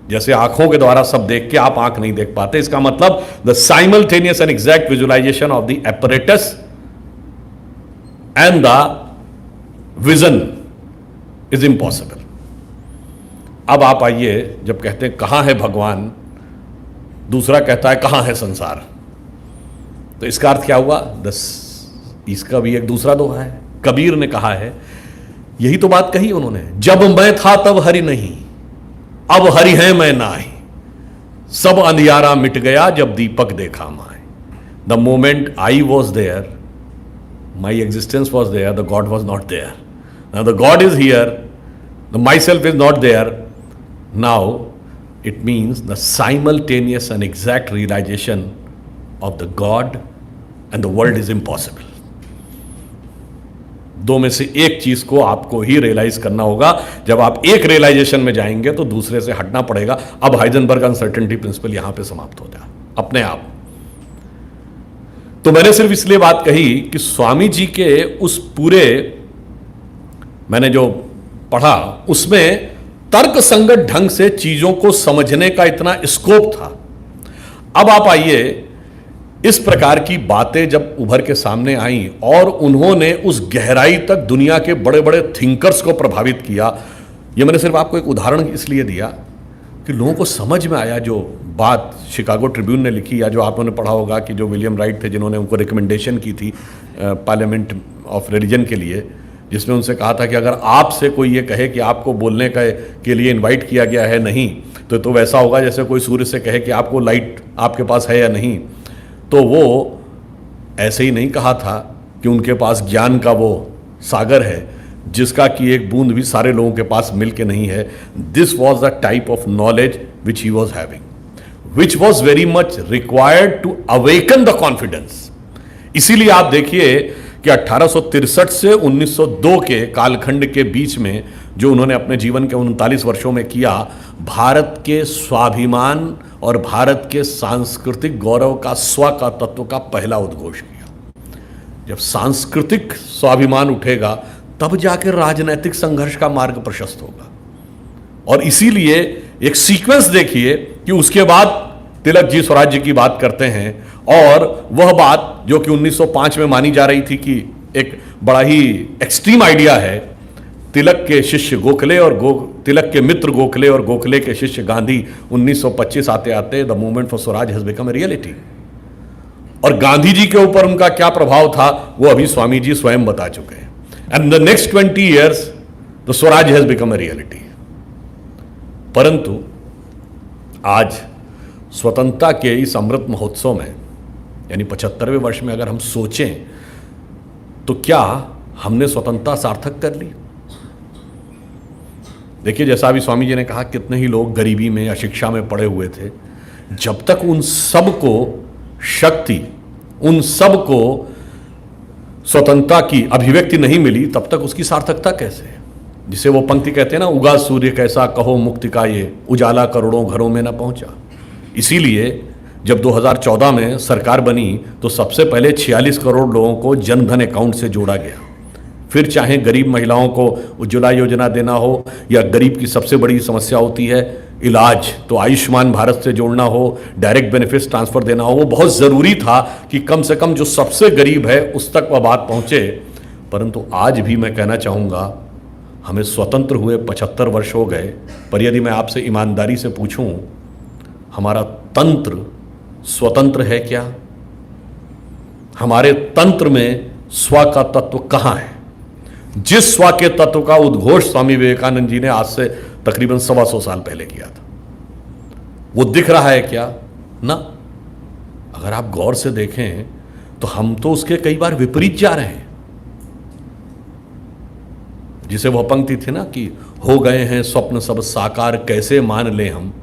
जैसे आंखों के द्वारा सब देख के आप आंख नहीं देख पाते। इसका मतलब the simultaneous and exact visualisation of the apparatus and the vision is impossible. अब आप आइए, जब कहते हैं कहां है भगवान, दूसरा कहता है कहां है संसार, तो इसका अर्थ क्या हुआ? इसका भी एक दूसरा दोहा है। कबीर ने कहा है यही तो बात कही उन्होंने, जब मैं था तब हरि नहीं, अब हरि है मैं नाही, सब अंधियारा मिट गया जब दीपक देखा माए। The moment I was there, my existence was there, the god was not there. Now the god is here, the my self is not there. Now it means the simultaneous and exact realization of the God and the world is impossible. दो में से एक चीज को आपको ही realise करना होगा। जब आप एक रियलाइजेशन में जाएंगे तो दूसरे से हटना पड़ेगा। अब हाइजेनबर्ग अनसर्टेनिटी प्रिंसिपल यहां पे समाप्त हो जाए अपने आप। तो मैंने सिर्फ इसलिए बात कही कि स्वामी जी के उस पूरे मैंने जो पढ़ा उसमें तर्क संगत ढंग से चीजों को समझने का इतना स्कोप था। अब आप आइए, इस प्रकार की बातें जब उभर के सामने आई और उन्होंने उस गहराई तक दुनिया के बड़े बड़े थिंकर्स को प्रभावित किया। ये मैंने सिर्फ आपको एक उदाहरण इसलिए दिया कि लोगों को समझ में आया। जो बात शिकागो ट्रिब्यून ने लिखी या जो आपने पढ़ा होगा कि जो विलियम राइट थे जिन्होंने उनको रिकमेंडेशन की थी पार्लियामेंट ऑफ रिलीजन के लिए, जिसमें उनसे कहा था कि अगर आपसे कोई ये कहे कि आपको बोलने के लिए इनवाइट किया गया है नहीं, तो वैसा होगा जैसे कोई सूर्य से कहे कि आपको लाइट आपके पास है या नहीं। तो वो ऐसे ही नहीं कहा था कि उनके पास ज्ञान का वो सागर है जिसका कि एक बूंद भी सारे लोगों के पास मिल के नहीं है। This was the type of knowledge which he was having, which was very much required to awaken the confidence. इसीलिए आप देखिए कि 1863 से 1902 के कालखंड के बीच में जो उन्होंने अपने जीवन के 39 वर्षों में किया, भारत के स्वाभिमान और भारत के सांस्कृतिक गौरव का स्व का तत्व का पहला उद्घोष किया। जब सांस्कृतिक स्वाभिमान उठेगा तब जाकर राजनैतिक संघर्ष का मार्ग प्रशस्त होगा। और इसीलिए एक सीक्वेंस देखिए कि उसके बाद तिलक जी स्वराज्य की बात करते हैं और वह बात जो कि 1905 में मानी जा रही थी कि एक बड़ा ही एक्सट्रीम आइडिया है, तिलक के शिष्य गोखले और तिलक के मित्र गोखले और गोखले के शिष्य गांधी, 1925 आते आते the movement for Swaraj has become a reality. और गांधी जी के ऊपर उनका क्या प्रभाव था वो अभी स्वामी जी स्वयं बता चुके हैं। And the next 20 years the Swaraj has become a reality. परंतु आज स्वतंत्रता के इस अमृत महोत्सव में यानी 75वें वर्ष में अगर हम सोचें तो क्या हमने स्वतंत्रता सार्थक कर ली? देखिए, जैसा अभी स्वामी जी ने कहा, कितने ही लोग गरीबी में, अशिक्षा में पड़े हुए थे। जब तक उन सब को शक्ति, उन सब को स्वतंत्रता की अभिव्यक्ति नहीं मिली, तब तक उसकी सार्थकता कैसे? जिसे वो पंक्ति कहते हैं ना, उगा सूर्य कैसा कहो मुक्ति का ये, उजाला करोड़ों घरों में ना पहुंचा। इसीलिए जब 2014 में सरकार बनी तो सबसे पहले 46 करोड़ लोगों को जनधन अकाउंट से जोड़ा गया। फिर चाहे गरीब महिलाओं को उज्ज्वला योजना देना हो या गरीब की सबसे बड़ी समस्या होती है इलाज, तो आयुष्मान भारत से जोड़ना हो, डायरेक्ट बेनिफिट्स ट्रांसफर देना हो, वो बहुत ज़रूरी था कि कम से कम जो सबसे गरीब है उस तक वह बात पहुँचे। परंतु आज भी मैं कहना चाहूँगा, हमें स्वतंत्र हुए 75 वर्ष हो गए, पर यदि मैं आपसे ईमानदारी से पूछूं, हमारा तंत्र स्वतंत्र है क्या? हमारे तंत्र में स्व का तत्व कहाँ है? जिस स्व के तत्व का उद्घोष स्वामी विवेकानंद जी ने आज से तकरीबन 125 साल पहले किया था, वो दिख रहा है क्या? ना। अगर आप गौर से देखें तो हम तो उसके कई बार विपरीत जा रहे हैं। जिसे वह पंक्ति थी ना कि हो गए हैं स्वप्न सब साकार, कैसे मान ले हम,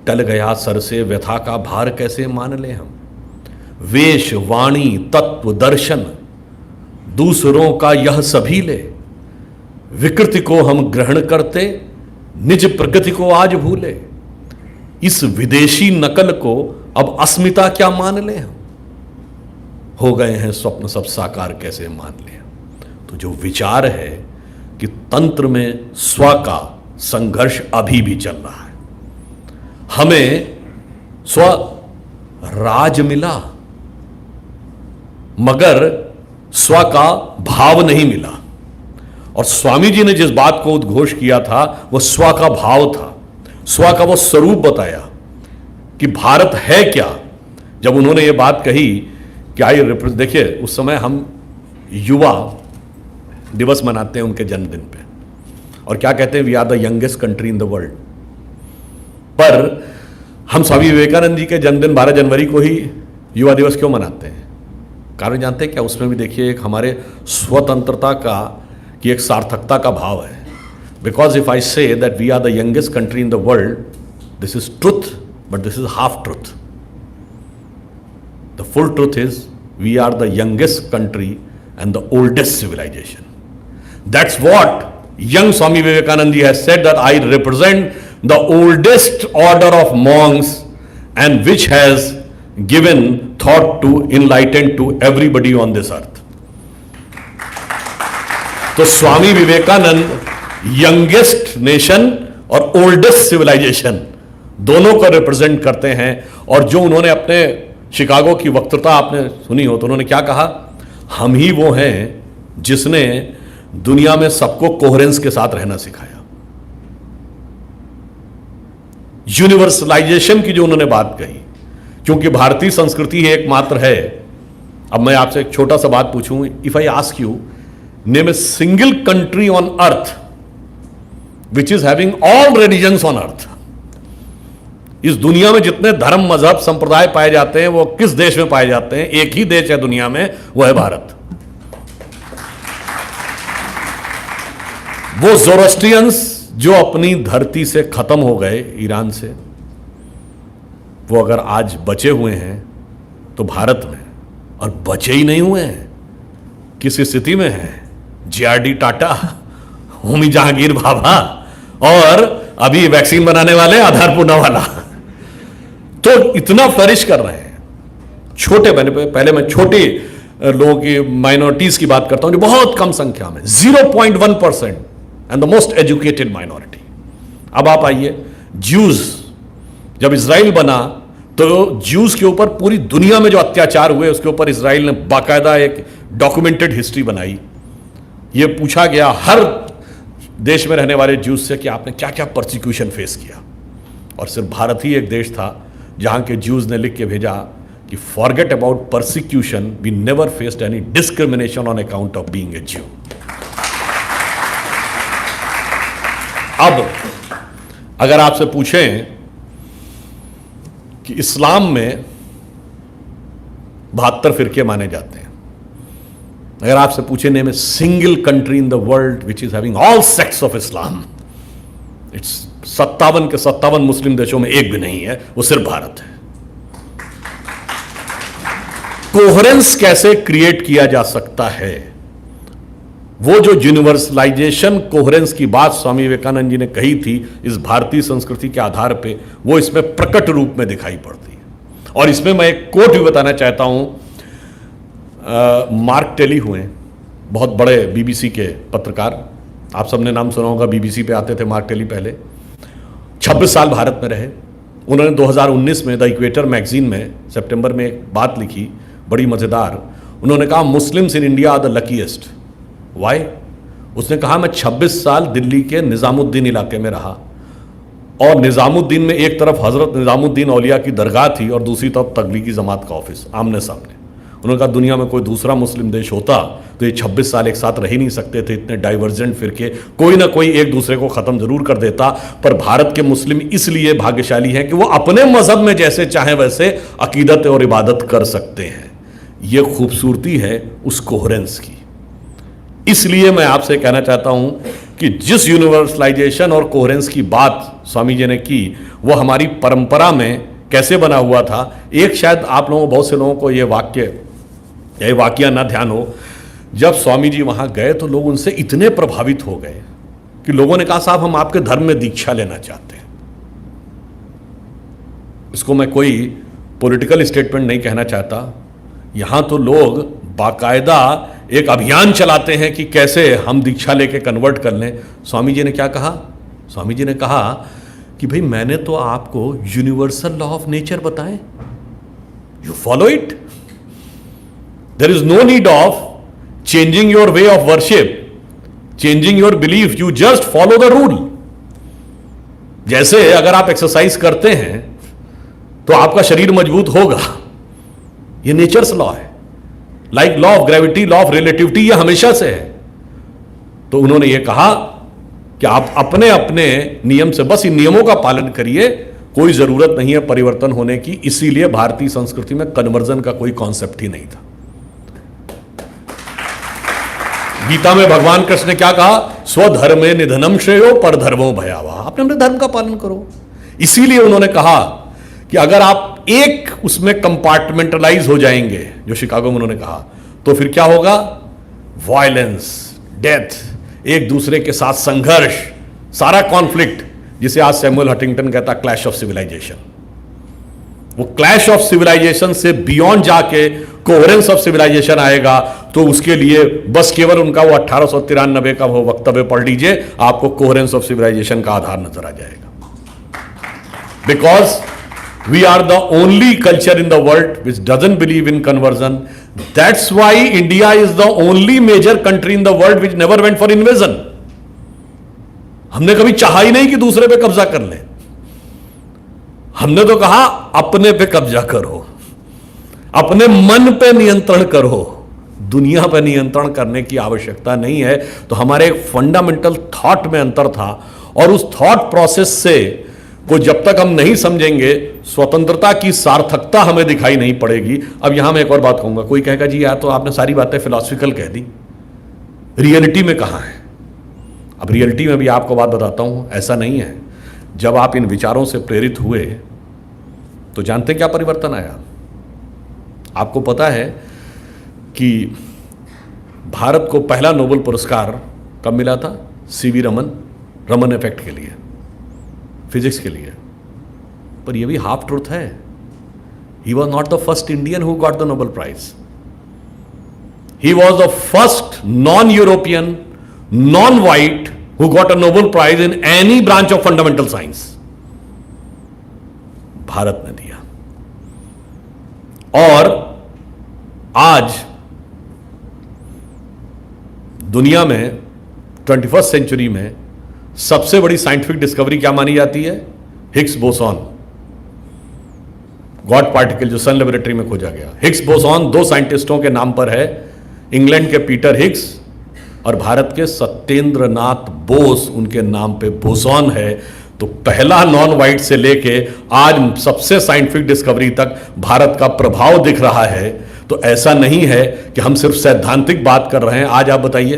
टल गया सर से व्यथा का भार, कैसे मान ले हम। वेश वाणी तत्व दर्शन दूसरों का यह सभी ले, विकृति को हम ग्रहण करते, निज प्रकृति को आज भूले। इस विदेशी नकल को अब अस्मिता क्या मान ले हम, हो गए हैं स्वप्न सब साकार, कैसे मान ले हम। तो जो विचार है कि तंत्र में स्व का संघर्ष अभी भी चल रहा है। हमें स्व राज मिला मगर स्व का भाव नहीं मिला। और स्वामी जी ने जिस बात को उद्घोष किया था वह स्व का भाव था, स्व का वो स्वरूप बताया कि भारत है क्या। जब उन्होंने ये बात कही कि आई देखिए, उस समय हम युवा दिवस मनाते हैं उनके जन्मदिन पे, और क्या कहते हैं, we are the youngest country in the world. पर हम स्वामी विवेकानंद जी के जन्मदिन 12 जनवरी को ही युवा दिवस क्यों मनाते हैं? कारण जानते हैं क्या? उसमें भी देखिए एक हमारे स्वतंत्रता की एक सार्थकता का भाव है। Because if I say that we are the youngest country in the world, this is truth, but this is half truth. The full truth is we are the youngest country and the oldest civilisation. That's what young Swami Vivekananda ji has said, that I represent the oldest order of monks and which has given thought to enlighten to everybody on this earth. तो Swami Vivekananda youngest nation और oldest civilisation दोनों को represent करते हैं। और जो उन्होंने अपने शिकागो की वक्तृता आपने सुनी हो तो उन्होंने क्या कहा, हम ही वो हैं जिसने दुनिया में सबको कोहेरेंस के साथ रहना सिखाया। यूनिवर्सलाइजेशन की जो उन्होंने बात कही, क्योंकि भारतीय संस्कृति ही एकमात्र है। अब मैं आपसे एक छोटा सा बात पूछूं, if I ask you name a single country on earth which is having all religions on earth. इस दुनिया में जितने धर्म, मजहब, संप्रदाय पाए जाते हैं वो किस देश में पाए जाते हैं? एक ही देश है दुनिया में, वो है भारत। वो ज़ोरोस्ट्रियंस जो अपनी धरती से खत्म हो गए ईरान से, वो अगर आज बचे हुए हैं तो भारत में, और बचे ही नहीं हुए हैं किस स्थिति में हैं? JRD टाटा, होमी जहांगीर भाभा और अभी वैक्सीन बनाने वाले आधार पूनावाला, तो इतना फ्लरिश कर रहे हैं। छोटे पहले मैं छोटे लोगों की, माइनॉरिटीज की बात करता हूं जो बहुत कम संख्या में 0.1% and the most educated minority. अब आप आइए, ज्यूज, जब इजराइल बना तो ज्यूज के ऊपर पूरी दुनिया में जो अत्याचार हुए उसके ऊपर इजराइल ने बाकायदा एक डॉक्यूमेंटेड हिस्ट्री बनाई। ये पूछा गया हर देश में रहने वाले ज्यूज से कि आपने क्या क्या परसिक्यूशन फेस किया, और सिर्फ भारत ही एक देश था जहां के ज्यूज ने लिख के भेजा कि forget about persecution, we never faced any discrimination on account of being a Jew. अब अगर आपसे पूछें कि इस्लाम में 72 फिरके माने जाते हैं, अगर आपसे पूछे name a single country in the world which is having all sects of Islam, it's 57 के 57 मुस्लिम देशों में एक भी नहीं है, वो सिर्फ भारत है। कोहेरेंस कैसे क्रिएट किया जा सकता है? वो जो यूनिवर्सलाइजेशन कोहेरेंस की बात स्वामी विवेकानंद जी ने कही थी इस भारतीय संस्कृति के आधार पे, वो इसमें प्रकट रूप में दिखाई पड़ती है। और इसमें मैं एक कोट भी बताना चाहता हूं। मार्क टेली हुए, बहुत बड़े BBC के पत्रकार, आप सबने नाम सुना होगा, BBC पे आते थे मार्क टेली पहले। 26 साल भारत में रहे। उन्होंने 2019 में द इक्वेटर मैगजीन में सितंबर में एक बात लिखी बड़ी मज़ेदार। उन्होंने कहा Muslims in India are the luckiest. Why? उसने कहा मैं 26 साल दिल्ली के निज़ामुद्दीन इलाके में रहा, और निज़ामुद्दीन में एक तरफ हज़रत निज़ामुद्दीन औलिया की दरगाह थी और दूसरी तरफ तबलीगी जमात का ऑफिस, आमने सामने। उन्होंने कहा दुनिया में कोई दूसरा मुस्लिम देश होता तो ये 26 साल एक साथ रह ही नहीं सकते थे, इतने डाइवर्जेंट फिरके, कोई ना कोई एक दूसरे को ख़त्म जरूर कर देता। पर भारत के मुस्लिम इसलिए भाग्यशाली हैं कि वो अपने मज़हब में जैसे चाहें वैसे अकीदत और इबादत कर सकते हैं। ये खूबसूरती है उस कोहेरेंस की। इसलिए मैं आपसे कहना चाहता हूं कि जिस यूनिवर्सलाइजेशन और कोहेरेंस की बात स्वामी जी ने की, वो हमारी परंपरा में कैसे बना हुआ था। एक शायद आप लोगों, बहुत से लोगों को ये वाकया ना ध्यान हो, जब स्वामी जी वहां गए तो लोग उनसे इतने प्रभावित हो गए कि लोगों ने कहा साहब हम आपके धर्म में दीक्षा लेना चाहते हैं। इसको मैं कोई पॉलिटिकल स्टेटमेंट नहीं कहना चाहता। यहां तो लोग बाकायदा एक अभियान चलाते हैं कि कैसे हम दीक्षा लेके कन्वर्ट कर लें। स्वामी जी ने क्या कहा? स्वामी जी ने कहा कि भाई मैंने तो आपको यूनिवर्सल लॉ ऑफ नेचर बताएं, you follow it. There is no need of changing your way of worship, changing your belief, you just follow the rule. जैसे अगर आप एक्सरसाइज करते हैं तो आपका शरीर मजबूत होगा, ये नेचर्स लॉ है। Like law of gravity, law of relativity, ये हमेशा से है। तो उन्होंने ये कहा कि आप अपने अपने नियम से बस इन नियमों का पालन करिए, कोई जरूरत नहीं है परिवर्तन होने की। इसीलिए भारतीय संस्कृति में कन्वर्जन का कोई कॉन्सेप्ट ही नहीं था। गीता में भगवान कृष्ण ने क्या कहा? स्वधर्मे निधनम श्रेयो परधर्मो भयावह। अपने अपने धर्म का पालन करो। इसीलिए उन्होंने कहा कि अगर आप एक उसमें कंपार्टमेंटलाइज हो जाएंगे, जो शिकागो में उन्होंने कहा, तो फिर क्या होगा? वायलेंस, डेथ, एक दूसरे के साथ संघर्ष, सारा कॉन्फ्लिक्ट, जिसे आज सैमुअल हंटिंगटन कहता क्लैश ऑफ सिविलाइजेशन। वो क्लैश ऑफ सिविलाइजेशन से बियॉन्ड जाके कोहेरेंस ऑफ सिविलाइजेशन आएगा, तो उसके लिए बस केवल उनका वो 1893 का वो वक्तव्य पढ़ लीजिए, आपको कोहेरेंस ऑफ सिविलाइजेशन का आधार नजर आ जाएगा। Because we are the only culture in the world which doesn't believe in conversion. That's why India is the only major country in the world which never went for invasion. हमने कभी चाहा ही नहीं कि दूसरे पे कब्जा कर ले। हमने तो कहा अपने पे कब्जा करो, अपने मन पे नियंत्रण करो, दुनिया पे नियंत्रण करने की आवश्यकता नहीं है। तो हमारे एक फंडामेंटल थॉट में अंतर था, और उस थॉट प्रोसेस से को जब तक हम नहीं समझेंगे, स्वतंत्रता की सार्थकता हमें दिखाई नहीं पड़ेगी। अब यहां मैं एक और बात कहूंगा। कोई कहेगा जी यार तो आपने सारी बातें फिलॉसफिकल कह दी, रियलिटी में कहां है? अब रियलिटी में भी आपको बात बताता हूं, ऐसा नहीं है। जब आप इन विचारों से प्रेरित हुए तो जानते क्या परिवर्तन आया? आपको पता है कि भारत को पहला नोबेल पुरस्कार कब मिला था? सीवी रमन, रमन इफेक्ट के लिए, फिजिक्स के लिए। पर यह भी हाफ ट्रूथ है। He was not the first Indian who got the Nobel prize. He was the first non European, non white who got a Nobel prize in any branch of fundamental science. Bharat ने दिया। और आज दुनिया में 21st century में सबसे बड़ी scientific discovery क्या मानी जाती है? हिग्स बोसॉन, गॉड पार्टिकल, जो सन लेबोरेटरी में खोजा गया। हिग्स बोसॉन दो साइंटिस्टों के नाम पर है, इंग्लैंड के पीटर हिग्स और भारत के सत्येंद्र नाथ बोस, उनके नाम पे बोसॉन है। तो पहला नॉन वाइट से लेके आज सबसे साइंटिफिक डिस्कवरी तक भारत का प्रभाव दिख रहा है। तो ऐसा नहीं है कि हम सिर्फ सैद्धांतिक बात कर रहे हैं। आज आप बताइए,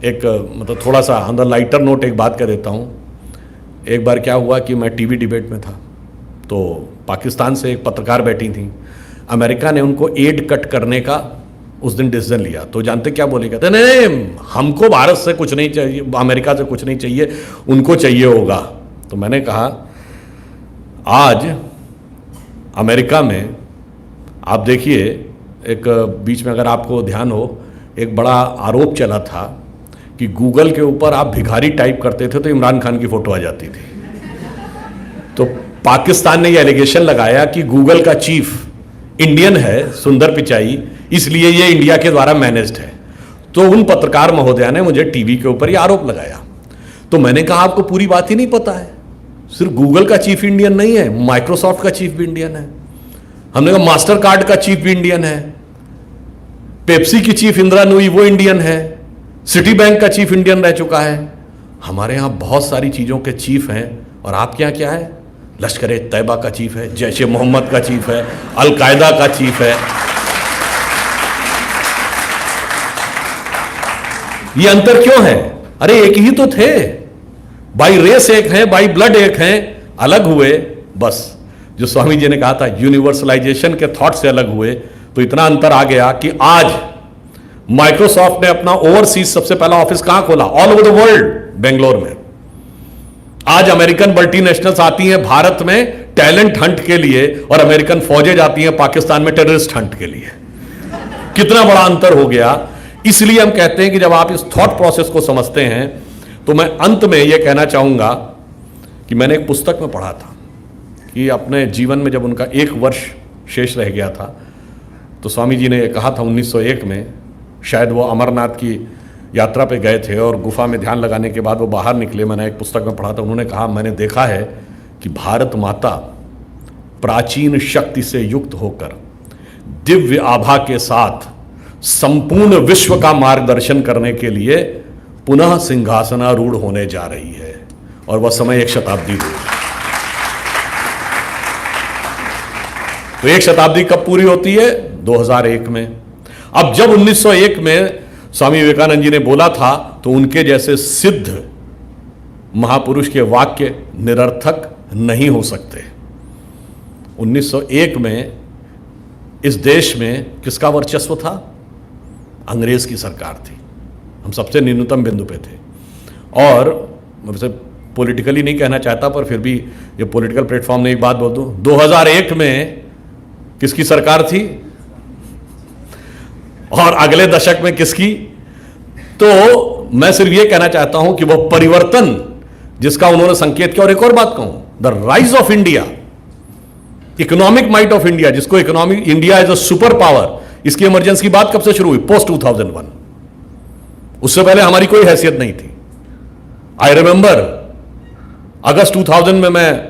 एक मतलब थोड़ा सा अंदर लाइटर नोट एक बात कह देता हूँ। एक बार क्या हुआ कि मैं टीवी डिबेट में था, तो पाकिस्तान से एक पत्रकार बैठी थी। अमेरिका ने उनको एड कट करने का उस दिन डिसीजन लिया। तो जानते क्या बोले? कहते नहीं, हमको भारत से कुछ नहीं चाहिए, अमेरिका से कुछ नहीं चाहिए, उनको चाहिए होगा। तो मैंने कहा आज अमेरिका में आप देखिए, एक बीच में अगर आपको ध्यान हो, एक बड़ा आरोप चला था कि गूगल के ऊपर आप भिखारी टाइप करते थे तो इमरान खान की फोटो आ जाती थी। तो पाकिस्तान ने यह एलिगेशन लगाया कि गूगल का चीफ इंडियन है, सुंदर पिचाई, इसलिए ये इंडिया के द्वारा मैनेज्ड है। तो उन पत्रकार महोदया ने मुझे टीवी के ऊपर यह आरोप लगाया। तो मैंने कहा आपको पूरी बात ही नहीं पता है। सिर्फ गूगल का चीफ इंडियन नहीं है, माइक्रोसॉफ्ट का चीफ भी इंडियन है। हमने कहा मास्टर कार्ड का चीफ भी इंडियन है, पेप्सी की चीफ इंदिरा नूई वो इंडियन है, सिटी बैंक का चीफ इंडियन रह चुका है। हमारे यहां बहुत सारी चीजों के चीफ हैं। और आपके यहां क्या है? लश्कर ए तैयबा का चीफ है, जैश ए मोहम्मद का चीफ है, अलकायदा का चीफ है। ये अंतर क्यों है? अरे एक ही तो थे, बाई रेस एक हैं, बाई ब्लड एक हैं, अलग हुए बस। जो स्वामी जी ने कहा था यूनिवर्सलाइजेशन के थॉट से अलग हुए, तो इतना अंतर आ गया कि आज माइक्रोसॉफ्ट ने अपना ओवरसीज सबसे पहला ऑफिस कहां खोला? All over the world, Bangalore में। आज अमेरिकन मल्टीनेशनल्स आती हैं भारत में टैलेंट हंट के लिए, और अमेरिकन फौजें जाती हैं पाकिस्तान में टेररिस्ट हंट के लिए। कितना बड़ा अंतर हो गया। इसलिए हम कहते हैं कि जब आप इस थॉट प्रोसेस को समझते हैं, तो मैं अंत में यह कहना चाहूंगा कि मैंने एक पुस्तक में पढ़ा था कि अपने जीवन में जब उनका 1 वर्ष शेष रह गया था, तो स्वामी जी ने कहा था 1901 में, शायद वो अमरनाथ की यात्रा पे गए थे और गुफा में ध्यान लगाने के बाद वो बाहर निकले। मैंने एक पुस्तक में पढ़ा था, उन्होंने कहा मैंने देखा है कि भारत माता प्राचीन शक्ति से युक्त होकर दिव्य आभा के साथ संपूर्ण विश्व का मार्गदर्शन करने के लिए पुनः सिंहासनारूढ़ होने जा रही है और वह समय एक शताब्दी दूर है। तो एक शताब्दी कब पूरी होती है? 2001 में। अब जब 1901 में स्वामी विवेकानंद जी ने बोला था तो उनके जैसे सिद्ध महापुरुष के वाक्य निरर्थक नहीं हो सकते। 1901 में इस देश में किसका वर्चस्व था? अंग्रेज की सरकार थी। हम सबसे न्यूनतम बिंदु पे थे। और मैं वैसे पॉलिटिकली नहीं कहना चाहता, पर फिर भी ये पॉलिटिकल प्लेटफॉर्म में एक बात बोल दूं, 2001 में किसकी सरकार थी और अगले दशक में किसकी? तो मैं सिर्फ ये कहना चाहता हूं कि वह परिवर्तन जिसका उन्होंने संकेत किया। और एक और बात कहूं, the rise of India, economic might of India, जिसको economic India as a super power, इसकी इमरजेंसी की बात कब से शुरू हुई? पोस्ट 2001। उससे पहले हमारी कोई हैसियत नहीं थी। आई रिमेंबर अगस्त 2000 में मैं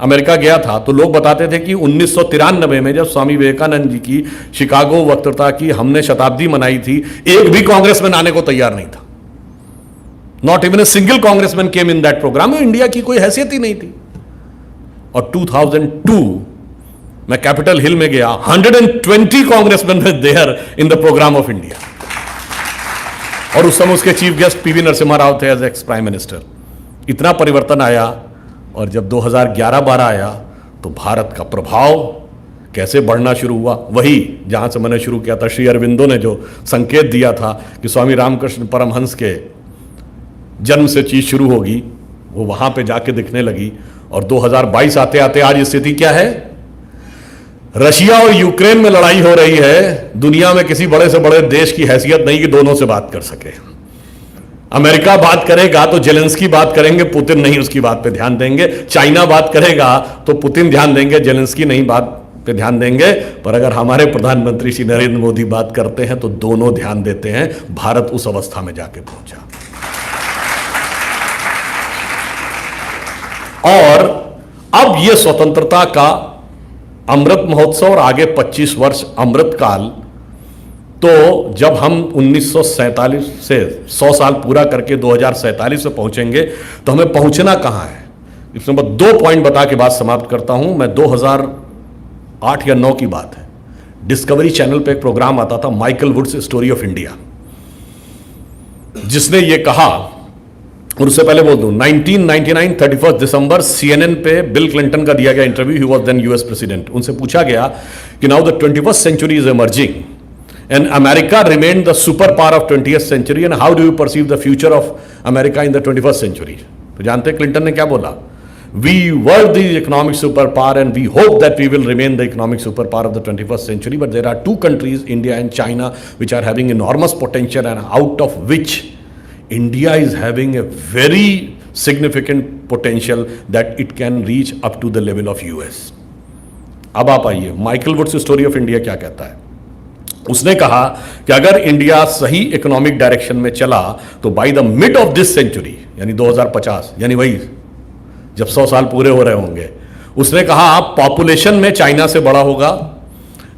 अमेरिका गया था तो लोग बताते थे कि 1993 में जब स्वामी विवेकानंद जी की शिकागो वक्तृता की हमने शताब्दी मनाई थी, एक भी कांग्रेसमैन आने को तैयार नहीं था। Not even a single congressman came in that programme. India की कोई हैसियत ही नहीं थी। और 2002 मैं कैपिटल हिल में गया, 120 congressman were there in the programme of India. और उस समय उसके chief guest PV Narasimha Rao थे एज एक्स प्राइम मिनिस्टर। इतना परिवर्तन आया। और जब 2011-12 आया तो भारत का प्रभाव कैसे बढ़ना शुरू हुआ, वही जहां से मैंने शुरू किया था। श्री अरविंदो ने जो संकेत दिया था कि स्वामी रामकृष्ण परमहंस के जन्म से चीज शुरू होगी, वो वहां पे जाके दिखने लगी। और 2022 आते आते आज स्थिति क्या है? रशिया और यूक्रेन में लड़ाई हो रही है। दुनिया में किसी बड़े से बड़े देश की हैसियत नहीं कि दोनों से बात कर सके। अमेरिका बात करेगा तो जेलेंस्की बात करेंगे, पुतिन नहीं उसकी बात पे ध्यान देंगे। चाइना बात करेगा तो पुतिन ध्यान देंगे, जेलेंस्की नहीं बात पे ध्यान देंगे। पर अगर हमारे प्रधानमंत्री श्री नरेंद्र मोदी बात करते हैं तो दोनों ध्यान देते हैं। भारत उस अवस्था में जाके पहुंचा। और अब यह स्वतंत्रता का अमृत महोत्सव और आगे 25 वर्ष अमृत काल, तो जब हम 1947 से 100 साल पूरा करके 2047 में पहुंचेंगे तो हमें पहुंचना कहां है? इसमें मैं 2 पॉइंट बता के बात समाप्त करता हूं। मैं 2008 या 9 की बात है, डिस्कवरी चैनल पे एक प्रोग्राम आता था, Michael Wood's story of India, जिसने ये कहा, और उससे पहले बोल दूं, 1999 31 दिसंबर CNN पे बिल क्लिंटन का दिया गया interview. He was then US president. उनसे पूछा गया कि now the 21st century is emerging and America remained the superpower of 20th century and how do you perceive the future of America in the 21st century? तो जानते हैं Clinton ने क्या बोला? We were the economic superpower and we hope that we will remain the economic superpower of the 21st century, but there are two countries, India and China, which are having enormous potential and out of which India is having a very significant potential that it can reach up to the level of US. अब आप आइए, Michael Wood's story of India क्या कहता है? उसने कहा कि अगर इंडिया सही इकोनॉमिक डायरेक्शन में चला तो by the mid of this century, यानी 2050, यानी वही जब 100 साल पूरे हो रहे होंगे, उसने कहा पॉपुलेशन में चाइना से बड़ा होगा,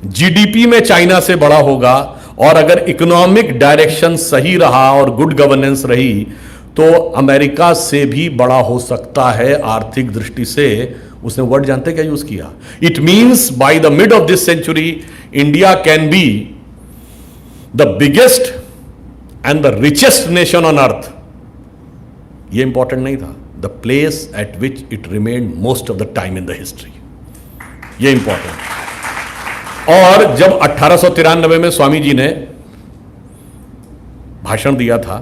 जीडीपी में चाइना से बड़ा होगा, और अगर इकोनॉमिक डायरेक्शन सही रहा और गुड गवर्नेंस रही तो अमेरिका से भी बड़ा हो सकता है आर्थिक दृष्टि से। उसने वर्ड जानते क्या यूज किया? It means by the mid of this century India can be the biggest and the richest nation on earth. ये इंपॉर्टेंट नहीं था, the place at which it remained most of the time in the history, ये important. और जब 1893 में स्वामी जी ने भाषण दिया था,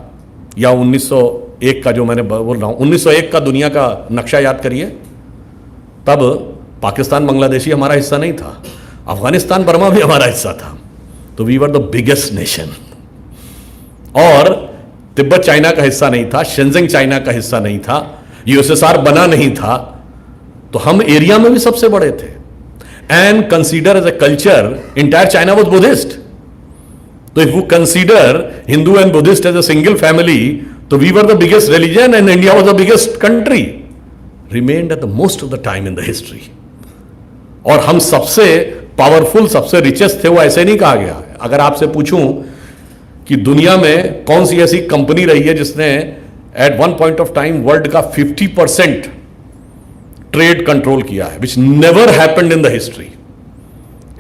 या 1901 का जो मैंने बोल रहा हूं, 1901 का दुनिया का नक्शा याद करिए, तब पाकिस्तान बांग्लादेशी हमारा हिस्सा नहीं था, अफगानिस्तान बर्मा भी हमारा हिस्सा था। तो we were the biggest nation. और तिब्बत चाइना का हिस्सा नहीं था, शेंजिंग चाइना का हिस्सा नहीं था, यूएसएसआर बना नहीं था, तो हम एरिया में भी सबसे बड़े थे। And consider as a culture, entire China was Buddhist. तो if you consider Hindu and Buddhist as a single family, तो we were the biggest religion and India was the biggest country, remained at the most of the time in the history. और हम सबसे powerful, सबसे richest थे, वो ऐसे नहीं कहा गया। अगर आपसे पूछूं कि दुनिया में कौन सी ऐसी कंपनी रही है जिसने at one point of time world का 50% ट्रेड कंट्रोल किया है, which never happened in the history.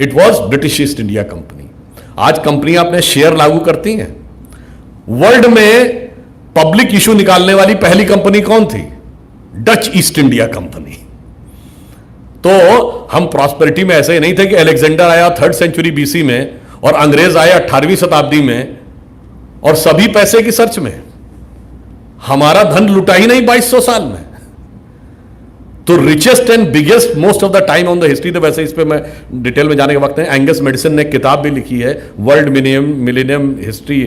It was British East India Company. आज कंपनियां अपने शेयर लागू करती हैं। वर्ल्ड में पब्लिक इशू निकालने वाली पहली कंपनी कौन थी? Dutch east India company. तो हम प्रॉस्पेरिटी में ऐसे ही नहीं थे कि अलेक्जेंडर आया 3rd सेंचुरी बीसी में और अंग्रेज आए 18वीं शताब्दी में और सभी पैसे की सर्च में। हमारा धन लुटा ही नहीं 2200 साल में। तो richest and biggest most of the time on the history. तो वैसे इस पे मैं डिटेल में जाने के वक्त है, एंगस मेडिसन ने एक किताब भी लिखी है, world millennium history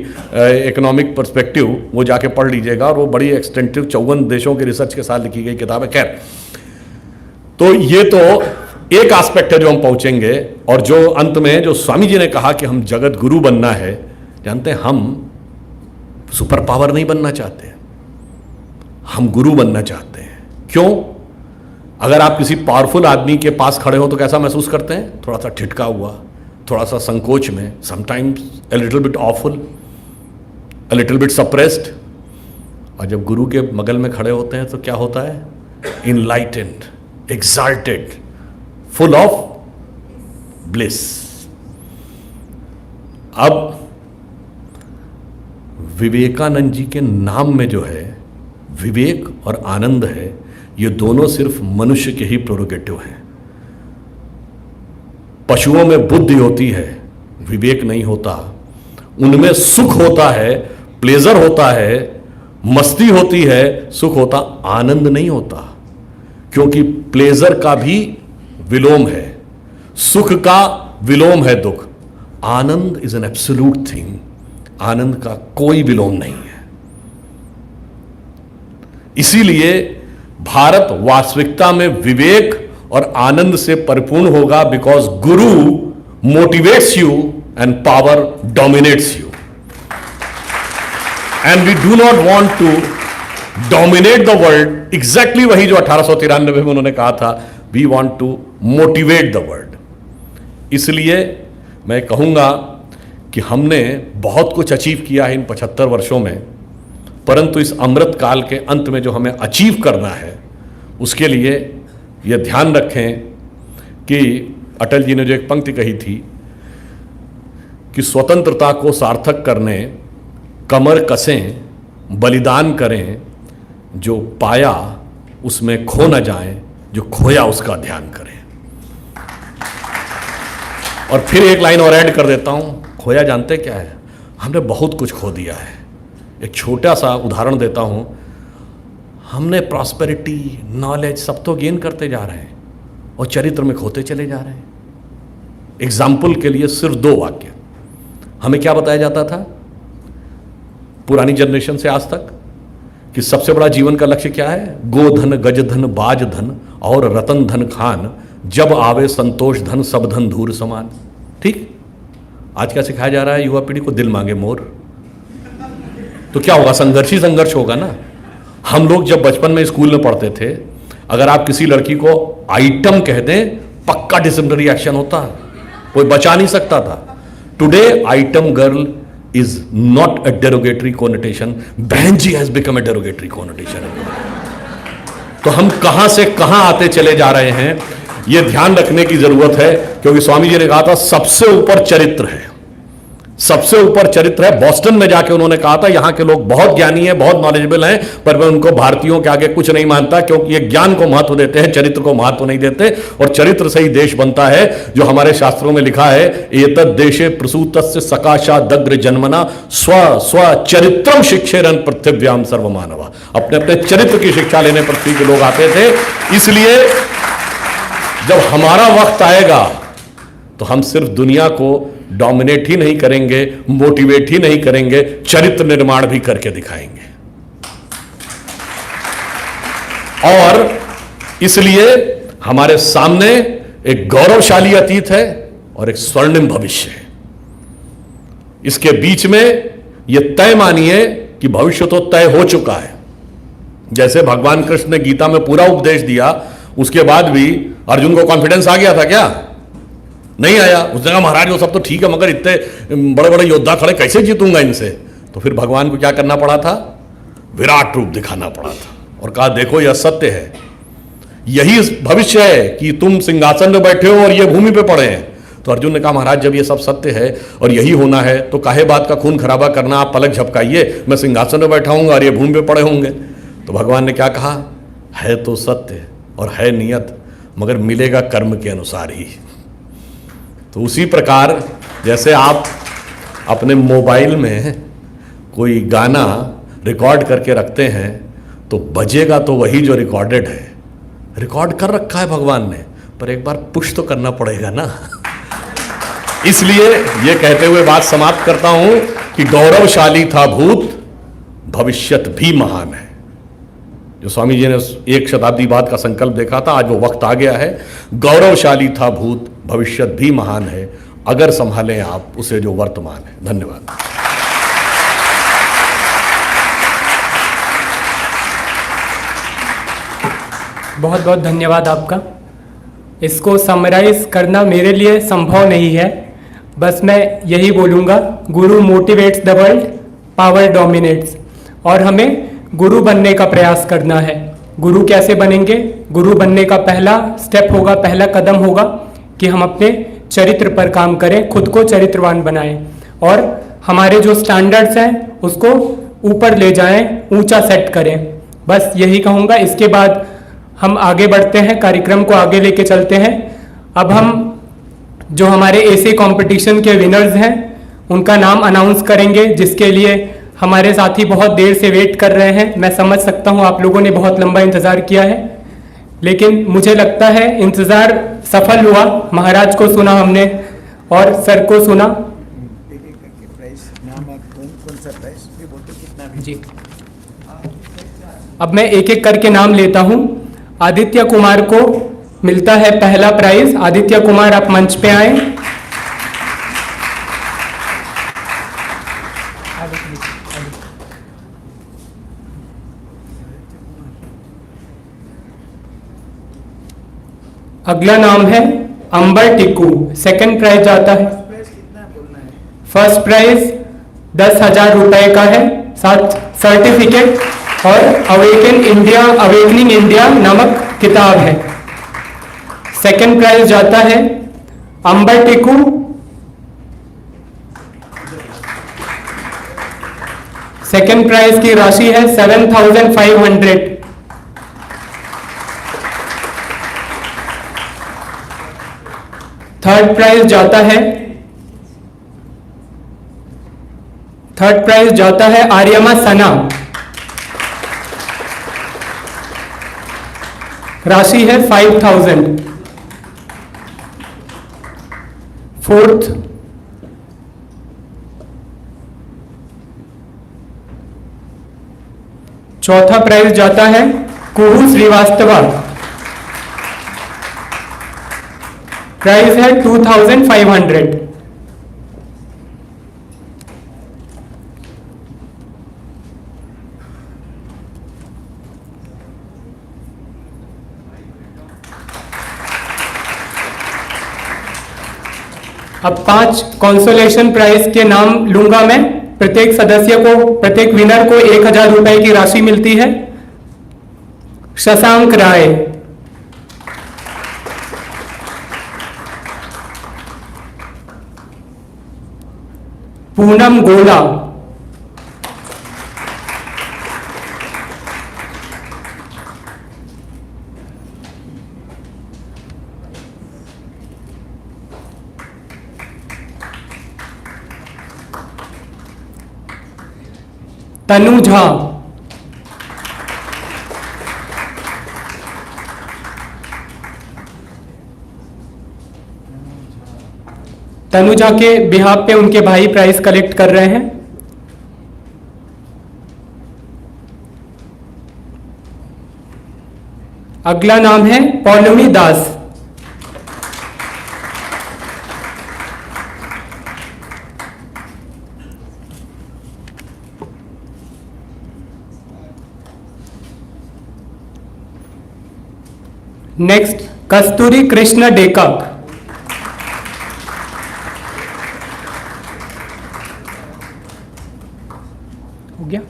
economic perspective, वो जाके पढ़ लीजिएगा। और वो बड़ी एक्सटेंसिव 54 देशों के रिसर्च के साथ लिखी गई किताब है। खैर, तो ये तो एक एस्पेक्ट है जो हम पहुंचेंगे। और जो अंत में जो स्वामी जी ने कहा कि हम जगत गुरु बनना है, जानते हैं हम सुपर पावर नहीं बनना चाहते, हम गुरु बनना चाहते हैं। क्यों? अगर आप किसी पावरफुल आदमी के पास खड़े हो तो कैसा महसूस करते हैं? थोड़ा सा ठिठका हुआ, थोड़ा सा संकोच में, sometimes a little bit awful, a little bit suppressed. और जब गुरु के बगल में खड़े होते हैं तो क्या होता है? Enlightened, exalted, full of bliss. अब विवेकानंद जी के नाम में जो है विवेक और आनंद है, ये दोनों सिर्फ मनुष्य के ही प्रोरोगेटिव हैं। पशुओं में बुद्धि होती है, विवेक नहीं होता। उनमें सुख होता है, प्लेजर होता है, मस्ती होती है, सुख होता, आनंद नहीं होता। क्योंकि प्लेजर का भी विलोम है, सुख का विलोम है दुख। आनंद इज एन एब्सोल्यूट थिंग। आनंद का कोई विलोम नहीं है। इसीलिए भारत वास्तविकता में विवेक और आनंद से परिपूर्ण होगा, because guru motivates you and power dominates you. And we do not want to dominate the world. Exactly वही जो 1893 में उन्होंने कहा था, we want to motivate the world. इसलिए मैं कहूंगा कि हमने बहुत कुछ अचीव किया है इन 75 वर्षों में, परंतु इस अमृत काल के अंत में जो हमें अचीव करना है, उसके लिए यह ध्यान रखें कि अटल जी ने जो एक पंक्ति कही थी कि स्वतंत्रता को सार्थक करने कमर कसें, बलिदान करें, जो पाया उसमें खो न जाए, जो खोया उसका ध्यान करें। और फिर एक लाइन और ऐड कर देता हूं, खोया जानते क्या है? हमने बहुत कुछ खो दिया है। एक छोटा सा उदाहरण देता हूं, हमने प्रॉस्पेरिटी, नॉलेज सब तो गेन करते जा रहे हैं और चरित्र में खोते चले जा रहे हैं। एग्जाम्पल के लिए सिर्फ 2 वाक्य। हमें क्या बताया जाता था पुरानी जनरेशन से आज तक कि सबसे बड़ा जीवन का लक्ष्य क्या है? गोधन, गजधन, बाज धन और रतन धन खान, जब आवे संतोष धन, सब धन धूर समान। ठीक? आज क्या सिखाया जा रहा है युवा पीढ़ी को? दिल मांगे मोर। तो क्या होगा? संघर्ष ही संघर्ष होगा ना। हम लोग जब बचपन में स्कूल में पढ़ते थे, अगर आप किसी लड़की को आइटम कह दें, पक्का डिसिप्लिनरी एक्शन होता, कोई बचा नहीं सकता था। Today item girl is not a derogatory connotation, behen ji has become a derogatory connotation. तो हम कहां से कहां आते चले जा रहे हैं, यह ध्यान रखने की जरूरत है। क्योंकि स्वामी जी ने कहा था सबसे ऊपर चरित्र है, सबसे ऊपर चरित्र है। बॉस्टन में जाके उन्होंने कहा था यहां के लोग बहुत ज्ञानी हैं, बहुत नॉलेजेबल हैं, पर मैं उनको भारतीयों के आगे कुछ नहीं मानता, क्योंकि ये ज्ञान को महत्व देते हैं, चरित्र को महत्व नहीं देते। और चरित्र से ही देश बनता है, जो हमारे शास्त्रों में लिखा है, एतद् देशे प्रसूतस्य सकाशा दग्र जन्मना स्व स्व चरित्रम शिक्षेरन पृथिव्याम सर्वमानवा। अपने अपने चरित्र की शिक्षा लेने पृथ्वी के लोग आते थे। इसलिए जब हमारा वक्त आएगा तो हम सिर्फ दुनिया को डोमिनेट ही नहीं करेंगे, मोटिवेट ही नहीं करेंगे, चरित्र निर्माण भी करके दिखाएंगे। और इसलिए हमारे सामने एक गौरवशाली अतीत है और एक स्वर्णिम भविष्य है। इसके बीच में यह तय मानिए कि भविष्य तो तय हो चुका है। जैसे भगवान कृष्ण ने गीता में पूरा उपदेश दिया, उसके बाद भी अर्जुन को कॉन्फिडेंस आ गया था क्या? नहीं आया। उसने कहा महाराज वो सब तो ठीक है मगर इतने बड़े बड़े योद्धा खड़े, कैसे जीतूंगा इनसे। तो फिर भगवान को क्या करना पड़ा था, विराट रूप दिखाना पड़ा था और कहा देखो यह सत्य है, यही भविष्य है कि तुम सिंहासन में बैठे हो और ये भूमि पे पड़े हैं। तो अर्जुन ने कहा महाराज जब ये सब सत्य है और यही होना है तो काहे बात का खून खराबा करना, आप पलक झपकाइए, मैं सिंहासन में बैठा हूंगा और ये भूमि पे पड़े होंगे। तो भगवान ने क्या कहा, है तो सत्य और है नियत मगर मिलेगा कर्म के अनुसार ही। तो उसी प्रकार जैसे आप अपने मोबाइल में कोई गाना रिकॉर्ड करके रखते हैं तो बजेगा तो वही जो रिकॉर्डेड है, रिकॉर्ड कर रखा है भगवान ने, पर एक बार पुश तो करना पड़ेगा ना। इसलिए ये कहते हुए बात समाप्त करता हूं कि गौरवशाली था भूत, भविष्यत भी महान है। जो स्वामी जी ने 1 शताब्दी बाद का संकल्प देखा था, आज वो वक्त आ गया है। गौरवशाली था भूत, भविष्यत भी महान है, अगर संभालें आप उसे जो वर्तमान है। धन्यवाद। बहुत बहुत धन्यवाद आपका। इसको समराइज करना मेरे लिए संभव नहीं है, बस मैं यही बोलूँगा, गुरु motivates the world, power dominates. और हमें गुरु बनने का प्रयास करना है। गुरु कैसे बनेंगे? गुरु बनने का पहला स्टेप होगा, पहला कदम होगा कि हम अपने चरित्र पर काम करें, खुद को चरित्रवान बनाएं और हमारे जो स्टैंडर्ड्स हैं उसको ऊपर ले जाएं, ऊंचा सेट करें। बस यही कहूँगा। इसके बाद हम आगे बढ़ते हैं, कार्यक्रम को आगे लेके चलते हैं। अब हम जो हमारे एसे कंपटीशन के विनर्स हैं उनका नाम अनाउंस करेंगे, जिसके लिए हमारे साथी बहुत देर से वेट कर रहे हैं। मैं समझ सकता हूं आप लोगों ने बहुत लंबा इंतज़ार किया है, लेकिन मुझे लगता है इंतज़ार सफल हुआ। महाराज को सुना हमने और सर को सुना। जी, अब मैं एक एक करके नाम लेता हूं। आदित्य कुमार को मिलता है पहला प्राइज। आदित्य कुमार आप मंच पे आए। अगला नाम है अंबर टिक्कू, सेकंड प्राइज जाता है। फर्स्ट प्राइज 10,000 रुपए का है, साथ सर्टिफिकेट और अवेकनिंग इंडिया नामक किताब है। सेकंड प्राइज जाता है अंबर टिक्कू, सेकंड प्राइज की राशि है 7,500। थर्ड प्राइज जाता है आर्यमा सना, राशि है 5,000। फोर्थ चौथा प्राइज जाता है कुहू श्रीवास्तवा, प्राइस है 2,500। अब 5 कंसोलेशन प्राइज के नाम लूंगा मैं। प्रत्येक सदस्य को, प्रत्येक विनर को 1,000 रुपए की राशि मिलती है। शशांक राय, पूनम गोला, तनु झा, तनुजा के बिहाफ पे उनके भाई प्राइस कलेक्ट कर रहे हैं। अगला नाम है पौलमी दास, नेक्स्ट कस्तूरी कृष्ण डेका, हो गया।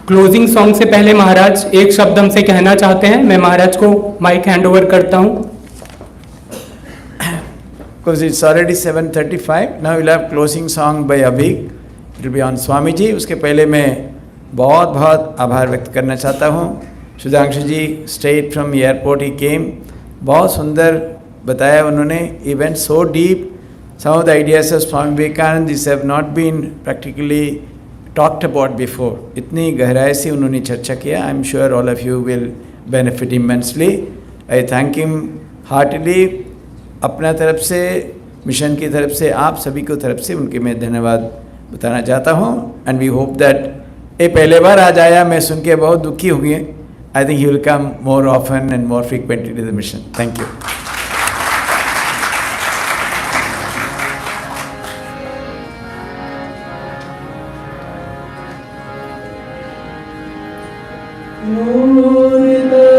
क्लोजिंग सॉन्ग से पहले महाराज एक शब्द हमसे कहना चाहते हैं। मैं महाराज को माइक हैंड ओवर करता हूं। Because it's already 7:35, now we'll have closing song by Abhig. It will be on Swami जी। उसके पहले मैं बहुत बहुत आभार व्यक्त करना चाहता हूँ। सुधांशु जी straight from airport he came, बहुत सुंदर बताया उन्होंने। He went so deep. Some of the ideas of Swami Vivekananda these have not been practically talked about before. इतनी गहराई से उन्होंने चर्चा किया। I am sure all of you will benefit immensely. I thank him heartily. अपना तरफ से, mission की तरफ से, आप सभी को तरफ से उनके मैं धन्यवाद बताना चाहता हूँ। एंड वी होप दैट ये पहले बार आज आया, मैं सुन के बहुत दुखी हो गए। I think he will come more often and more frequently to the mission. Thank you. मूर्तमहेश्वर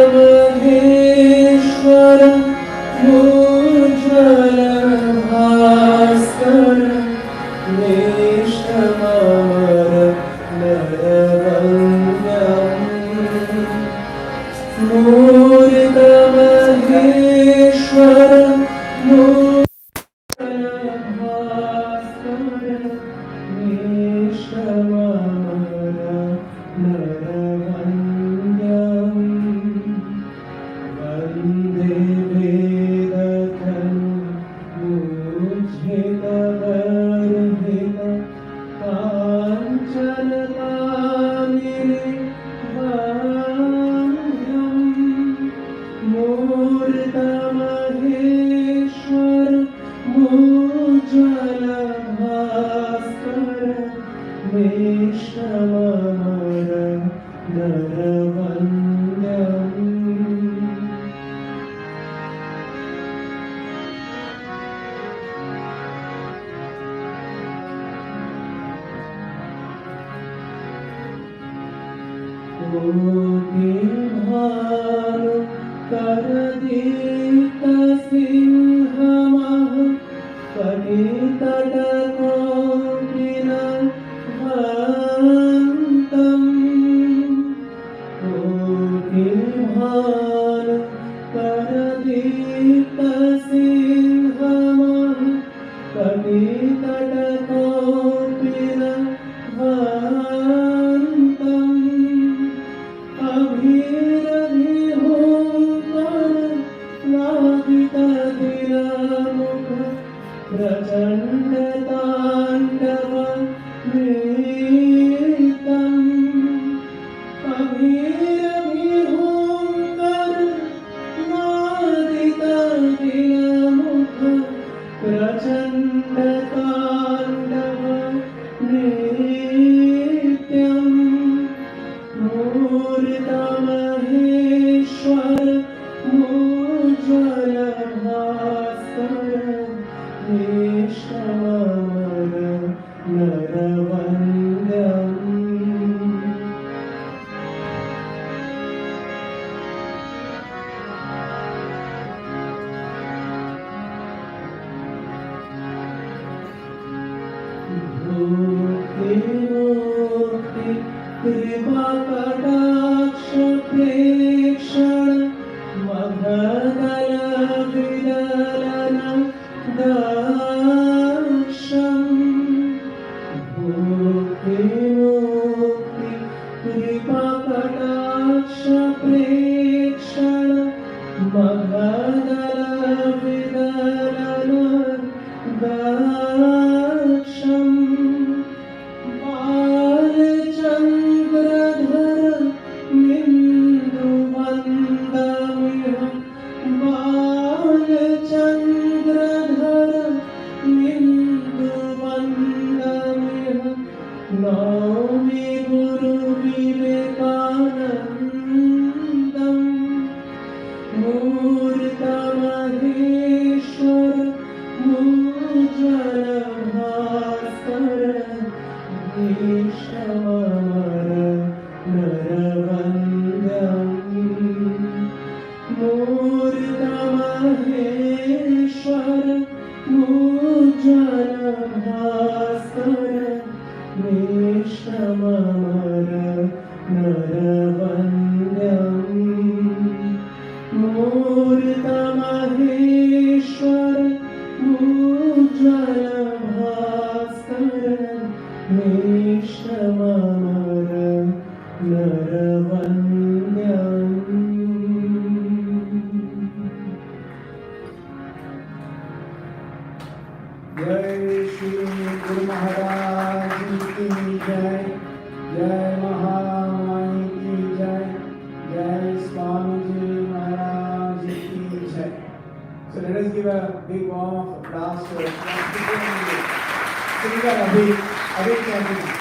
जय श्री गुरु महाराज की जय, जय महामाई की जय, जय स्वामी जी महाराज की जय. So let us give a big warm of applause to Sri Abhi Chatterjee.